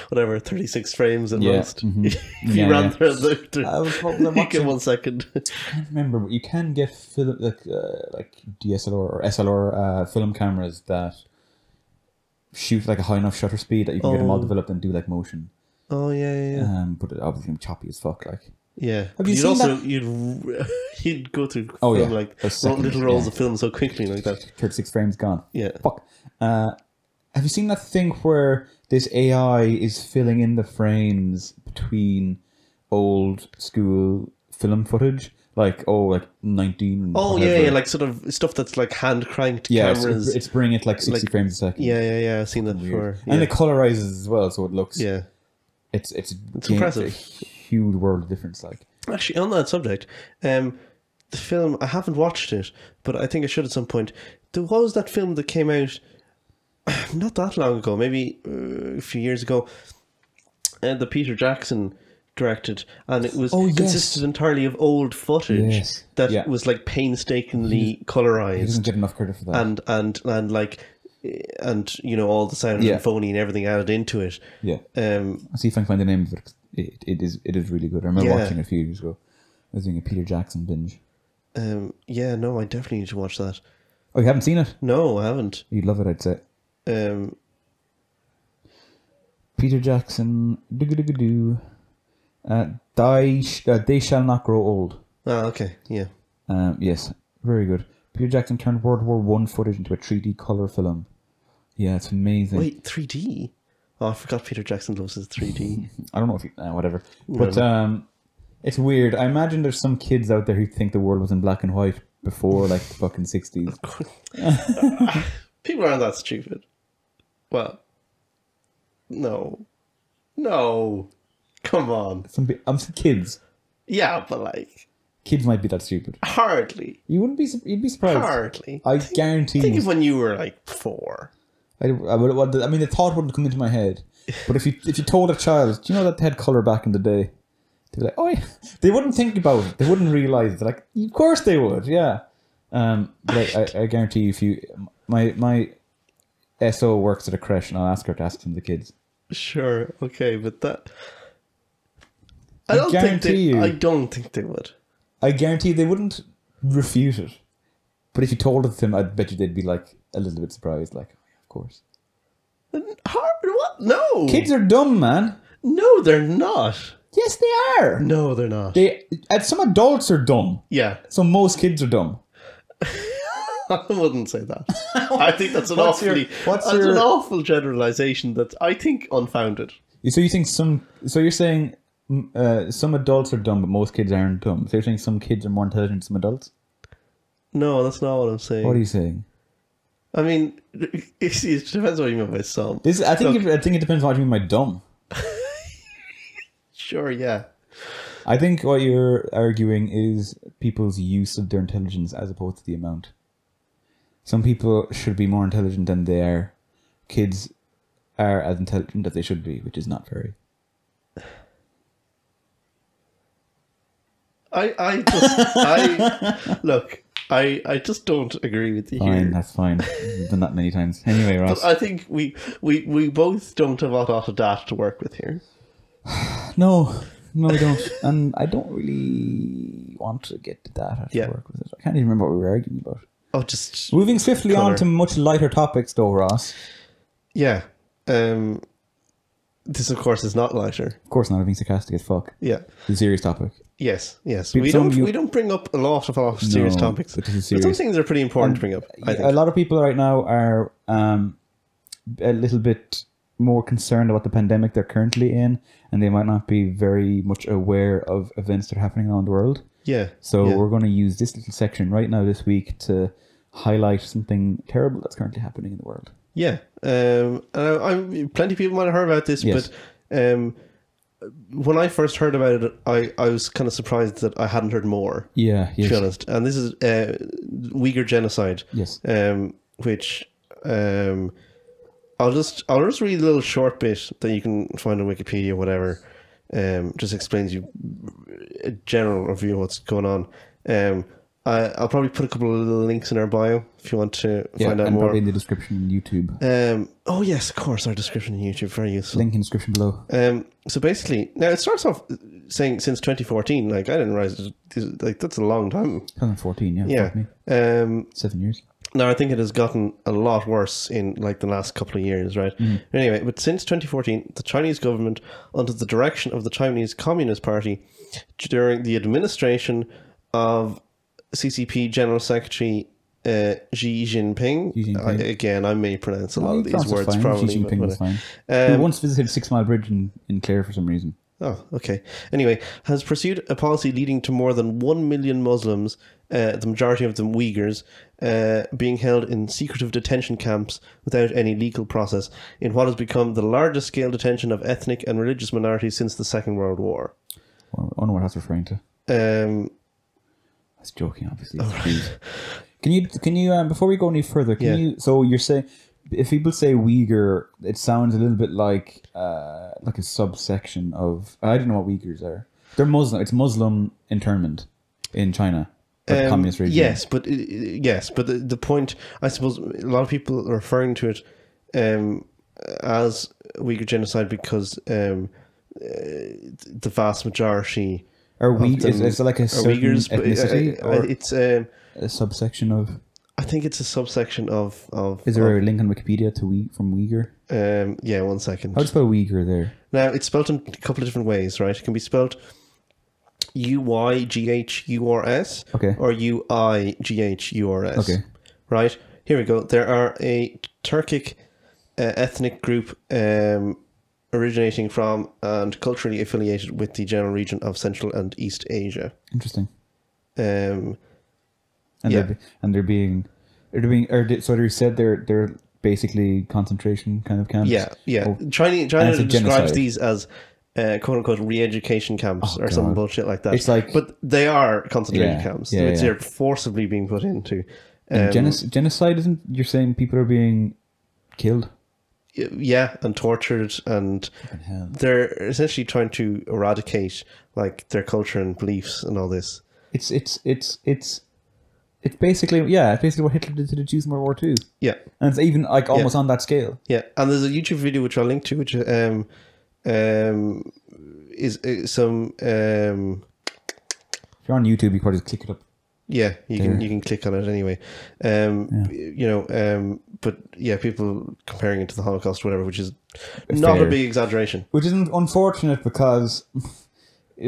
whatever 36 frames at most. If you ran through the give 1 second. I can't remember, but you can get film like DSLR or SLR film cameras that shoot like a high enough shutter speed that you can get them all developed and do like motion. Oh yeah. But it obviously choppy as fuck, like. Yeah. Have you seen that? You'd go through film, like little rolls of film so quickly like that. 36 frames gone. Yeah. Fuck. Have you seen that thing where this AI is filling in the frames between old school film footage? Like 19. Oh yeah, like sort of stuff that's like hand cranked cameras. It's bringing it like 60 frames a second. Yeah. I've seen that before. Yeah. And it colorizes as well, so it looks. Yeah. It's impressive. A huge world of difference. Like, actually, on that subject, the film, I haven't watched it, but I think I should at some point. There was that film that came out not that long ago, maybe a few years ago, that Peter Jackson directed, and it was consisted entirely of old footage that was like painstakingly colorized. He doesn't get enough credit for that. And all the sound and phony and everything added into it. Yeah. I'll see if I can find the name of it. It is really good. I remember watching it a few years ago. I was doing a Peter Jackson binge. No, I definitely need to watch that. Oh, you haven't seen it? No, I haven't. You'd love it, I'd say. Peter Jackson, They Shall Not Grow Old. Ah, okay, yeah. Yes, very good. Peter Jackson turned World War I footage into a 3D colour film. Yeah, it's amazing. Wait, 3D? Oh, I forgot Peter Jackson loves his 3D. I don't know if whatever. But it's weird. I imagine there's some kids out there who think the world was in black and white before like the fucking 60s. People aren't that stupid. Well, no. Come on. Some kids. Yeah, but like... Kids might be that stupid. Hardly. You'd be surprised. Hardly. I guarantee. Think of when you were like 4. I mean, the thought wouldn't come into my head. But if you told a child, do you know that they had colour back in the day? They'd be like, oh yeah. They wouldn't think about it. They wouldn't realise. They're like, of course they would, yeah. But I guarantee you, if you... My SO works at a creche, and I'll ask her to ask some of the kids. Sure, okay, but that... I don't think they would. I guarantee they wouldn't refute it. But if you told it to them, I'd bet you they'd be like a little bit surprised, like, oh, yeah, of course. What? No. Kids are dumb, man. No, they're not. Yes, they are. No, they're not. Some adults are dumb. Yeah. So most kids are dumb. I wouldn't say that. I think that's an awful generalization that I think unfounded. So you think so you're saying some adults are dumb, but most kids aren't dumb. So you're saying some kids are more intelligent than some adults? No, that's not what I'm saying. What are you saying? I mean, it depends what you mean by some. I think it depends on what you mean by dumb. Sure, yeah. I think what you're arguing is people's use of their intelligence as opposed to the amount. Some people should be more intelligent than they are. Kids are as intelligent as they should be, which is not very. I just don't agree with you fine, here. That's fine. We've done that many times. Anyway, Ross. But I think we both don't have a lot of data to work with here. No, we don't. And I don't really want to get to data to work with it. I can't even remember what we were arguing about. Oh, just moving swiftly on to much lighter topics, though, Ross. Yeah. This, of course, is not lighter. Of course not. I'm being sarcastic as fuck. Yeah. It's a serious topic. Yes. We don't bring up a lot of serious topics. But some things are pretty important to bring up, I think. A lot of people right now are a little bit more concerned about the pandemic they're currently in, and they might not be very much aware of events that are happening around the world. Yeah. So we're going to use this little section right now this week to highlight something terrible that's currently happening in the world. Yeah. Plenty of people might have heard about this, yes. But when I first heard about it, I was kind of surprised that I hadn't heard more. Yeah, yes. To be honest. And this is Uyghur genocide. Yes. Which I'll just read a little short bit that you can find on Wikipedia or whatever. Just explains you a general review of what's going on. I'll probably put a couple of little links in our bio if you want to find out more. Probably in the description on YouTube. Oh yes, of course, our description on YouTube, very useful. Link in the description below. So basically, now it starts off saying since 2014. Like I didn't realize, like that's a long time. 2014, yeah. Yeah. 7 years. Now I think it has gotten a lot worse in like the last couple of years, right? Mm. Anyway, but since 2014, the Chinese government, under the direction of the Chinese Communist Party, during the administration of CCP General Secretary Xi Jinping. Again, I may pronounce a lot of these words probably. Xi Jinping is fine. He once visited 6 Mile Bridge in Clare for some reason. Oh, okay. Anyway, has pursued a policy leading to more than 1 million Muslims, the majority of them Uyghurs, being held in secretive detention camps without any legal process in what has become the largest scale detention of ethnic and religious minorities since the Second World War. I don't know what that's referring to. That's joking, obviously. Right. Can you before we go any further, so you're saying if people say Uyghur, it sounds a little bit like a subsection of, I don't know what Uyghurs are. They're Muslim. It's Muslim internment in China, the communist regime. Yes, but the point, I suppose, a lot of people are referring to it as Uyghur genocide because the vast majority are Uyghurs. Is it like a certain Uyghurs, ethnicity, or it's a subsection of? I think it's a subsection of. Is there a link on Wikipedia from Uyghur? Yeah, 1 second. How do you spell Uyghur there? Now, it's spelled in a couple of different ways, right? It can be spelled Uyghurs, okay, or Uighurs. Okay. Right? Here we go. There are a Turkic ethnic group originating from and culturally affiliated with the general region of Central and East Asia. Interesting. They're basically concentration kind of camps. Yeah. Oh, China describes these as quote unquote re-education camps or some bullshit like that. It's like, but they are concentration camps. They're forcibly being put into. Genocide isn't. You're saying people are being killed. Yeah, and tortured, and they're essentially trying to eradicate like their culture and beliefs and all this. It's basically what Hitler did to the Jews in World War II. Yeah, and it's even like almost on that scale. Yeah, and there's a YouTube video which I'll link to, which is some. If you're on YouTube, you probably just click it up. yeah, you can click on it anyway. You know, but yeah, people comparing it to the Holocaust, or whatever, which is not a big exaggeration. Which is unfortunate because,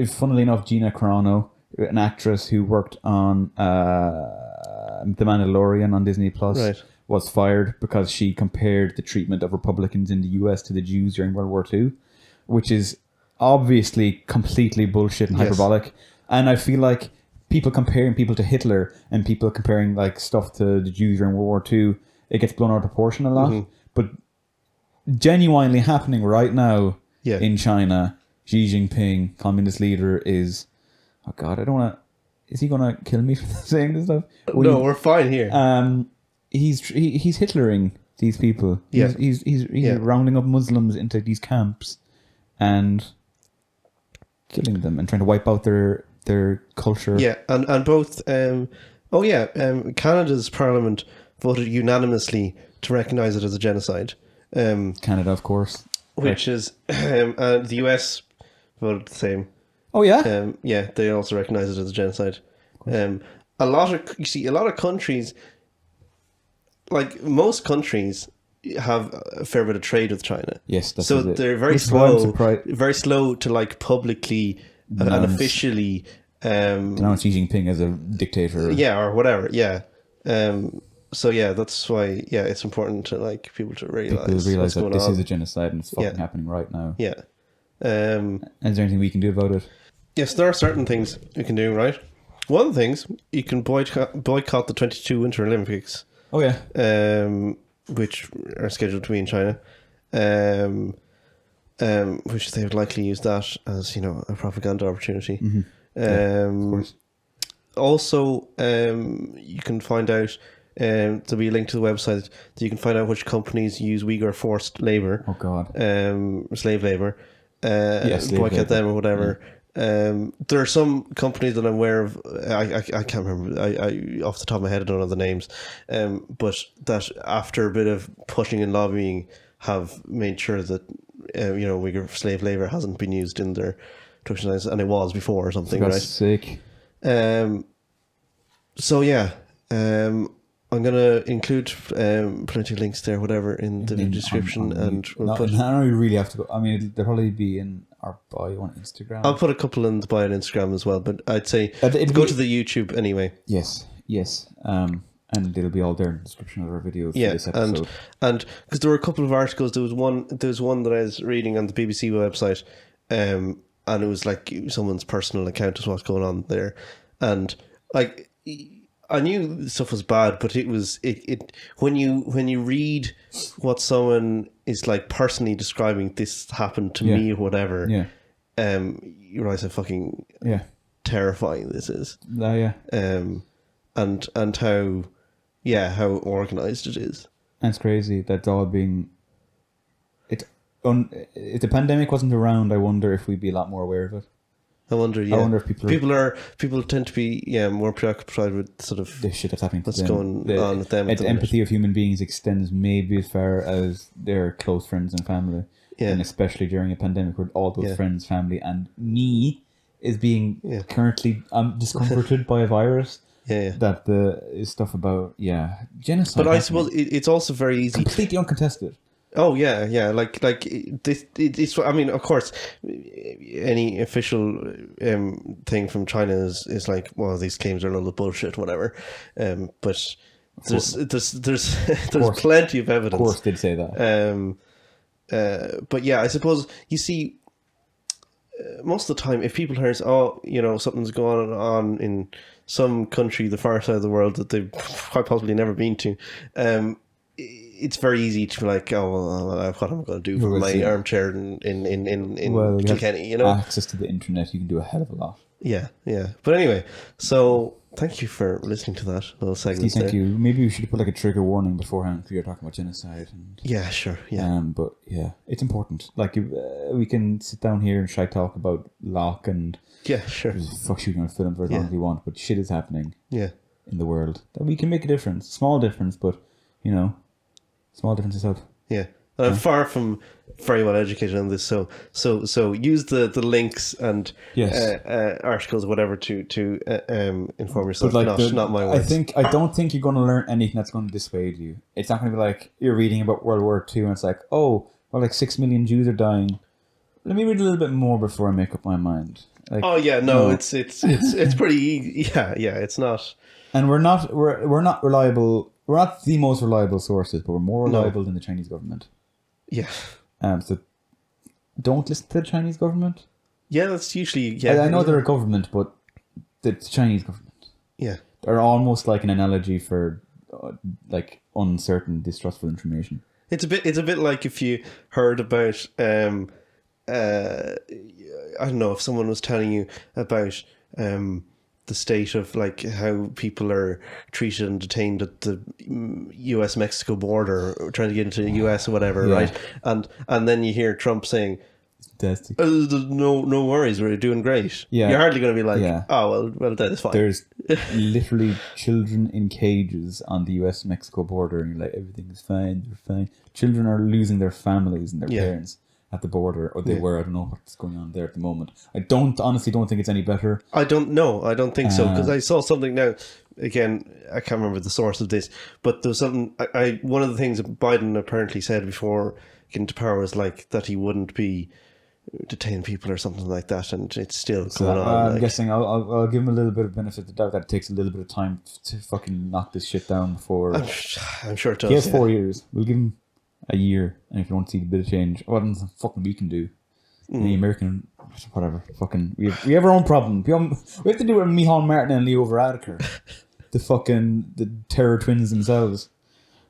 funnily enough, Gina Carano, an actress who worked on The Mandalorian on Disney Plus, right, was fired because she compared the treatment of Republicans in the US to the Jews during World War II, which is obviously completely bullshit and hyperbolic. And I feel like people comparing people to Hitler and people comparing like stuff to the Jews during World War II, it gets blown out of proportion a lot. But genuinely happening right now in China, Xi Jinping, communist leader, is... Oh God, I don't want to... Is he going to kill me for saying this stuff? No, we're fine here. He's Hitlering these people. He's rounding up Muslims into these camps and killing them and trying to wipe out their culture. Yeah, and both... Canada's parliament voted unanimously to recognise it as a genocide. Canada, of course. Which is... the US voted the same. Oh, yeah? Yeah, they also recognise it as a genocide. A lot of countries... Like, most countries have a fair bit of trade with China. Yes, that's so it. They're very slow to like publicly and officially denounce Xi Jinping as a dictator. Yeah, or whatever. Yeah. So yeah, that's why it's important to like people to realize that this is a genocide and it's fucking happening right now. Yeah. And is there anything we can do about it? Yes, there are certain things we can do. Right. One of the things, you can boycott the 2022 Winter Olympics. Oh yeah. Which are scheduled to be in China, which they would likely use that as, you know, a propaganda opportunity. Of course. Also, you can find out, there'll be a link to the website that you can find out which companies use Uyghur forced labour. Oh God. Slave labour. Boycott them or whatever. Yeah. There are some companies that I'm aware of. I can't remember. I off the top of my head, I don't know the names. But that after a bit of pushing and lobbying, have made sure that Uyghur slave labor hasn't been used in their production lines, and it was before or something. For God's sake. So yeah. I'm gonna include plenty of links there, whatever, in the description, and now we really have to go. I mean, they'll probably be in our bio on Instagram. I'll put a couple in the bio on Instagram as well, but I'd say go to the YouTube anyway. Yes, and it'll be all there in the description of our video for this episode. And because there were a couple of articles, there was one that I was reading on the BBC website, and it was like someone's personal account of what's going on there, and like. I knew stuff was bad, but it was when you read what someone is like personally describing, this happened to me or whatever. Yeah. You realize how fucking terrifying this is. And how organized it is. And it's crazy that's all being. If the pandemic wasn't around, I wonder if we'd be a lot more aware of it. I wonder if people tend to be more preoccupied with sort of the shit that's happening. What's going on with them? The empathy of human beings extends maybe as far as their close friends and family, and especially during a pandemic where all those friends, family, and me is being currently discomforted by a virus. That the stuff about genocide. But I suppose it's also very easy, completely uncontested. Oh yeah, like this. It's. I mean, of course, any official thing from China is like, well, these claims are a lot of bullshit, whatever. But there's plenty of evidence. Of course, they'd say that. But yeah, I suppose you see, most of the time, if people hear, something's going on in some country, the far side of the world that they've quite possibly never been to, it's very easy to be like, what am I going to do from my armchair in Kilkenny, you know? Access to the internet, you can do a hell of a lot. Yeah. But anyway, so thank you for listening to that little segment. Thank you. Maybe we should put like a trigger warning beforehand if you're talking about genocide. And, yeah, sure. Yeah. But yeah, it's important. Like we can sit down here and try talk about Locke and sure. Fuck shooting on film for as long as we want, but shit is happening. Yeah. In the world that we can make a difference, small difference, but small difference is help. Yeah. And I'm far from very well educated on this, so use the links and articles, whatever, to inform yourself. But like not my words. I don't think you're going to learn anything that's going to dissuade you. It's not going to be like you're reading about World War II and it's like, oh, well, like 6 million Jews are dying. Let me read a little bit more before I make up my mind. Like, it's pretty easy. Yeah, it's not. And we're not reliable. We're not the most reliable sources, but we're more reliable than the Chinese government. Yeah. So don't listen to the Chinese government. Yeah, that's usually I know they're a government, but the Chinese government. Yeah. They're almost like an analogy for like uncertain, distrustful information. It's a bit like if you heard about I don't know, if someone was telling you about the state of like how people are treated and detained at the US-Mexico border, trying to get into the US or whatever, right? And then you hear Trump saying, no worries, we're doing great. Yeah. You're hardly going to be like, oh, well, that is fine. There's literally children in cages on the US-Mexico border, and you're like, everything's fine, they're fine. Children are losing their families and their parents at the border, or they were. I don't know what's going on there at the moment. I honestly don't think it's any better. I don't know. I don't think so, because I saw something now. Again, I can't remember the source of this, but there was something. One of the things that Biden apparently said before getting to power was like that he wouldn't be detain people or something like that, and it's still going on. I'm guessing I'll give him a little bit of benefit of the doubt that it takes a little bit of time to fucking knock this shit down before. I'm sure it does. He has 4 years. We'll give him a year, and if you want to see a bit of change, what fucking we can do? The American, whatever, fucking we have our own problem. We have to do it with Micheál Martin and Leo Varadkar, the terror twins themselves.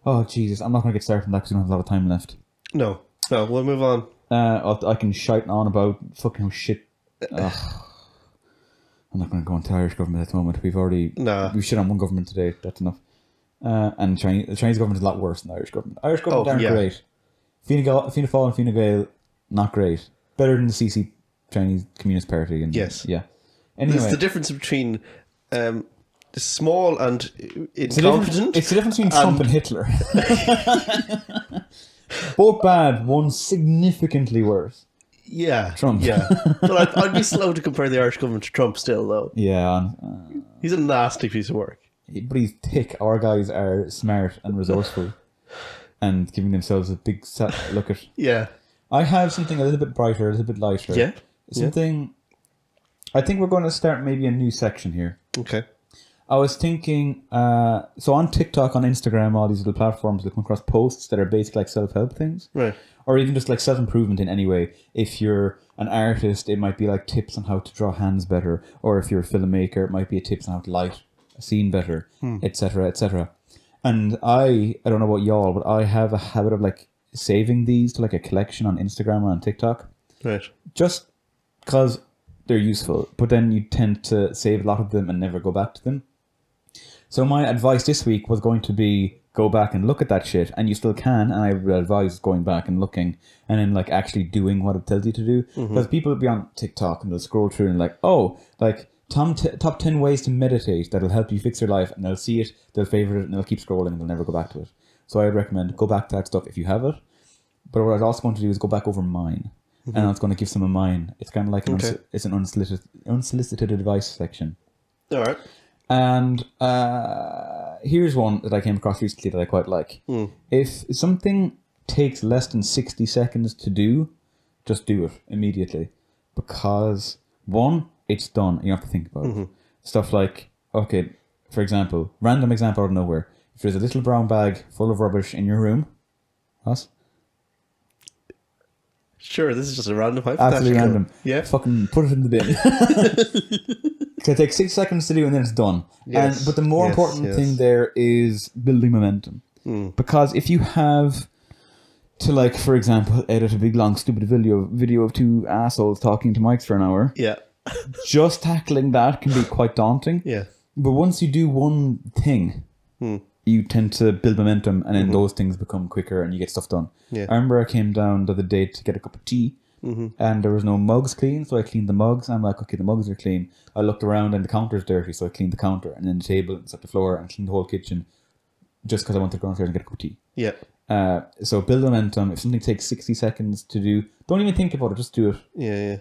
Oh Jesus, I'm not going to get started on that because we don't have a lot of time left. No, we'll move on. I can shite on about fucking shit. I'm not going to go into the Irish government at the moment. We shit on one government today. That's enough. And the Chinese government is a lot worse than the Irish government. Irish government aren't great. Fianna Fáil and Fine Gael, not great. Better than the CC Chinese Communist Party. And, yeah. Anyway, there's the difference between small and incompetent. It's the difference between Trump and Hitler. Both bad, one significantly worse. Yeah, Trump. Yeah, but I'd be slow to compare the Irish government to Trump still, though. Yeah, he's a nasty piece of work. But he's thick. Our guys are smart and resourceful, and giving themselves a big look at. Yeah, I have something a little bit brighter, a little bit lighter. Yeah, something. I think we're going to start maybe a new section here. Okay. I was thinking, so on TikTok, on Instagram, all these little platforms, we come across posts that are basically like self-help things. Right. Or even just like self-improvement in any way. If you're an artist, it might be like tips on how to draw hands better. Or if you're a filmmaker, it might be tips on how to light a scene better, etc., etc. And I don't know about y'all, but I have a habit of like saving these to like a collection on Instagram or on TikTok. Right. Just because they're useful. But then you tend to save a lot of them and never go back to them. So my advice this week was going to be go back and look at that shit, and you still can, and I would advise going back and looking and then like actually doing what it tells you to do. Because people will be on TikTok and they'll scroll through and like, oh, like top 10 ways to meditate that'll help you fix your life, and they'll see it, they'll favorite it, and they'll keep scrolling and they'll never go back to it. So I'd recommend go back to that stuff if you have it. But what I'd also want to do is go back over mine. And I was going to give some of mine. It's kind of like it's an unsolicited advice section. All right. And here's one that I came across recently that I quite like. If something takes less than 60 seconds to do, just do it immediately. Because, one, it's done. You don't have to think about it. Stuff like, okay, for example, random example out of nowhere. If there's a little brown bag full of rubbish in your room, us? Sure, this is just a random hypothetical. Absolutely random. Yeah. Fucking put it in the bin. It takes 6 seconds to do and then it's done. Yes. But the more important thing there is building momentum. Because if you have to, like, for example, edit a big long stupid video of two assholes talking to mics for an hour. Yeah. Just tackling that can be quite daunting. Yeah. But once you do one thing, you tend to build momentum, and then those things become quicker and you get stuff done. Yeah. I remember I came down the other day to get a cup of tea, and there was no mugs clean, so I cleaned the mugs. I'm like, okay, the mugs are clean. I looked around and the counter's dirty, so I cleaned the counter, and then the table and set the floor and cleaned the whole kitchen, just because I wanted to go downstairs and get a cup of tea. Yeah. So build momentum. If something takes 60 seconds to do, don't even think about it. Just do it. Yeah.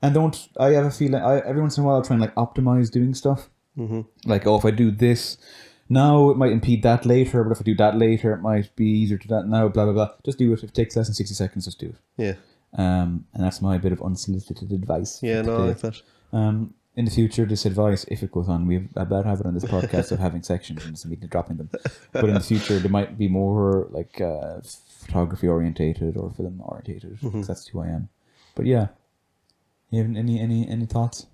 And don't. I have a feeling. Every once in a while, I'll try and like optimize doing stuff. Mm-hmm. Like, if I do this now, it might impede that later. But if I do that later, it might be easier to do that now. Blah blah blah. Just do it. If it takes less than 60 seconds, just do it. Yeah. And that's my bit of unsolicited advice. Yeah, no, I like that. In the future, this advice, if it goes on, we about have it on this podcast of having sections and some dropping them. But in the future, there might be more like photography orientated or film orientated. Because that's who I am. But yeah, you have any thoughts?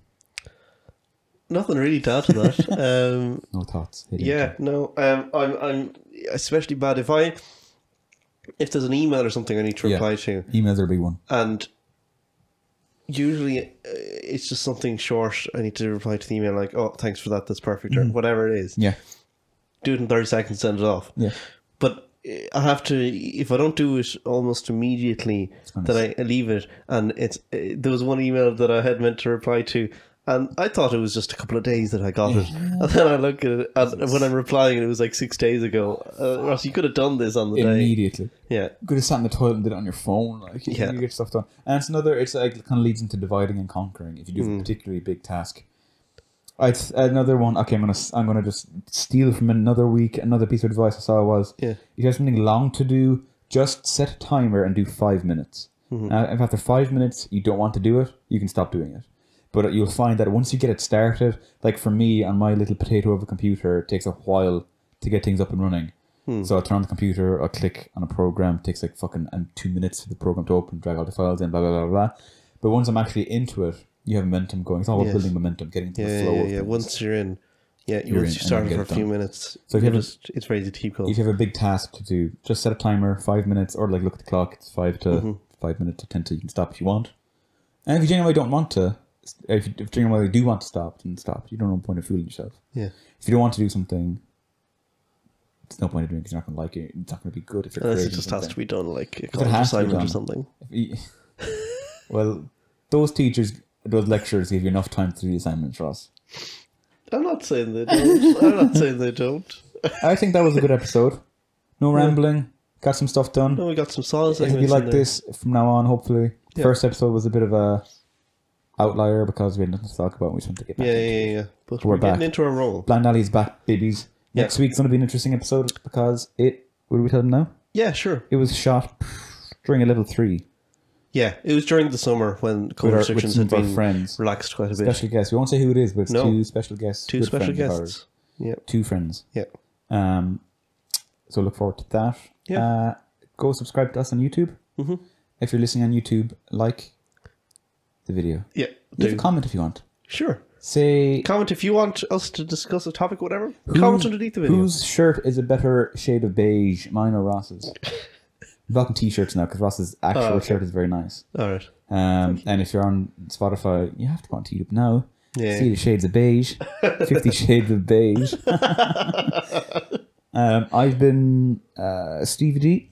Nothing really to add to that. No thoughts. Yeah, no. I'm especially bad if there's an email or something I need to reply to. Emails are a big one. And usually it's just something short. I need to reply to the email like, oh, thanks for that, that's perfect, or whatever it is. Yeah. Do it in 30 seconds, send it off. Yeah. But I have to, if I don't do it almost immediately, then I leave it. And there was one email that I had meant to reply to, and I thought it was just a couple of days that I got it. And then I look at it, and when I'm replying, it was like 6 days ago. Ross, you could have done this on the day. Immediately. Yeah. You could have sat in the toilet and did it on your phone. Like, you get stuff done. And it's like, it kind of leads into dividing and conquering if you do a particularly big task. Another one, okay, I'm gonna just steal from another week. Another piece of advice I saw was, if you have something long to do, just set a timer and do 5 minutes. If after 5 minutes you don't want to do it, you can stop doing it. But you'll find that once you get it started, like for me on my little potato of a computer, it takes a while to get things up and running. So I turn on the computer, I click on a program, it takes like fucking 2 minutes for the program to open, drag all the files in, blah, blah, blah, blah. But once I'm actually into it, you have momentum going. It's all about building momentum, getting into the flow of things. Once you're in, once you start for a few minutes, so if it's ready to keep going. If you have a big task to do, just set a timer, 5 minutes, or like look at the clock, it's 5 minutes to 10 to, you can stop if you want. And if you genuinely don't want to, if you genuinely do want to stop, then stop. You don't have no point of fooling yourself. Yeah. If you don't want to do something, there's no point of doing it because you're not going to like it. It's not going to be good if you're unless it just has to be done, like a college assignment or something. Well, those teachers, those lecturers give you enough time to do the assignments, Ross. I'm not saying they don't. I'm not saying they don't. I think that was a good episode. No rambling. Got some stuff done. No, we got some solid segments. It'll be like this from now on, hopefully. The first episode was a bit of a outlier because we had nothing to talk about and we just wanted to get back into it. But we're getting into our role. Blind Alley's back, babies. Next week's going to be an interesting episode because what do we tell them now? Yeah, sure. It was shot during a level 3. Yeah, it was during the summer when COVID restrictions had been relaxed quite a bit. Special guests. We won't say who it is, but it's 2 special guests. 2 special guests. Yeah. 2 friends. Yeah. So look forward to that. Yeah. Go subscribe to us on YouTube. If you're listening on YouTube, like the video. Yeah. Leave a comment if you want. Sure. Say comment if you want us to discuss a topic, whatever. Comment underneath the video. Whose shirt is a better shade of beige, mine or Ross's? I'm talking t-shirts now because Ross's actual shirt is very nice. All right. And if you're on Spotify, you have to go on YouTube now. Yeah. See the shades of beige. 50 shades of beige. I've been Stevie D.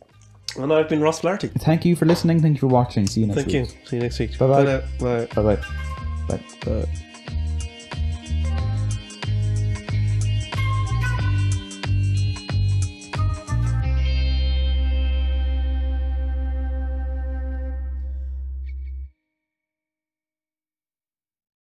And I've been Ross Flaherty. Thank you for listening. Thank you for watching. See you next week. Thank you. See you next week. Bye-bye. Bye. Bye-bye. Bye. Bye.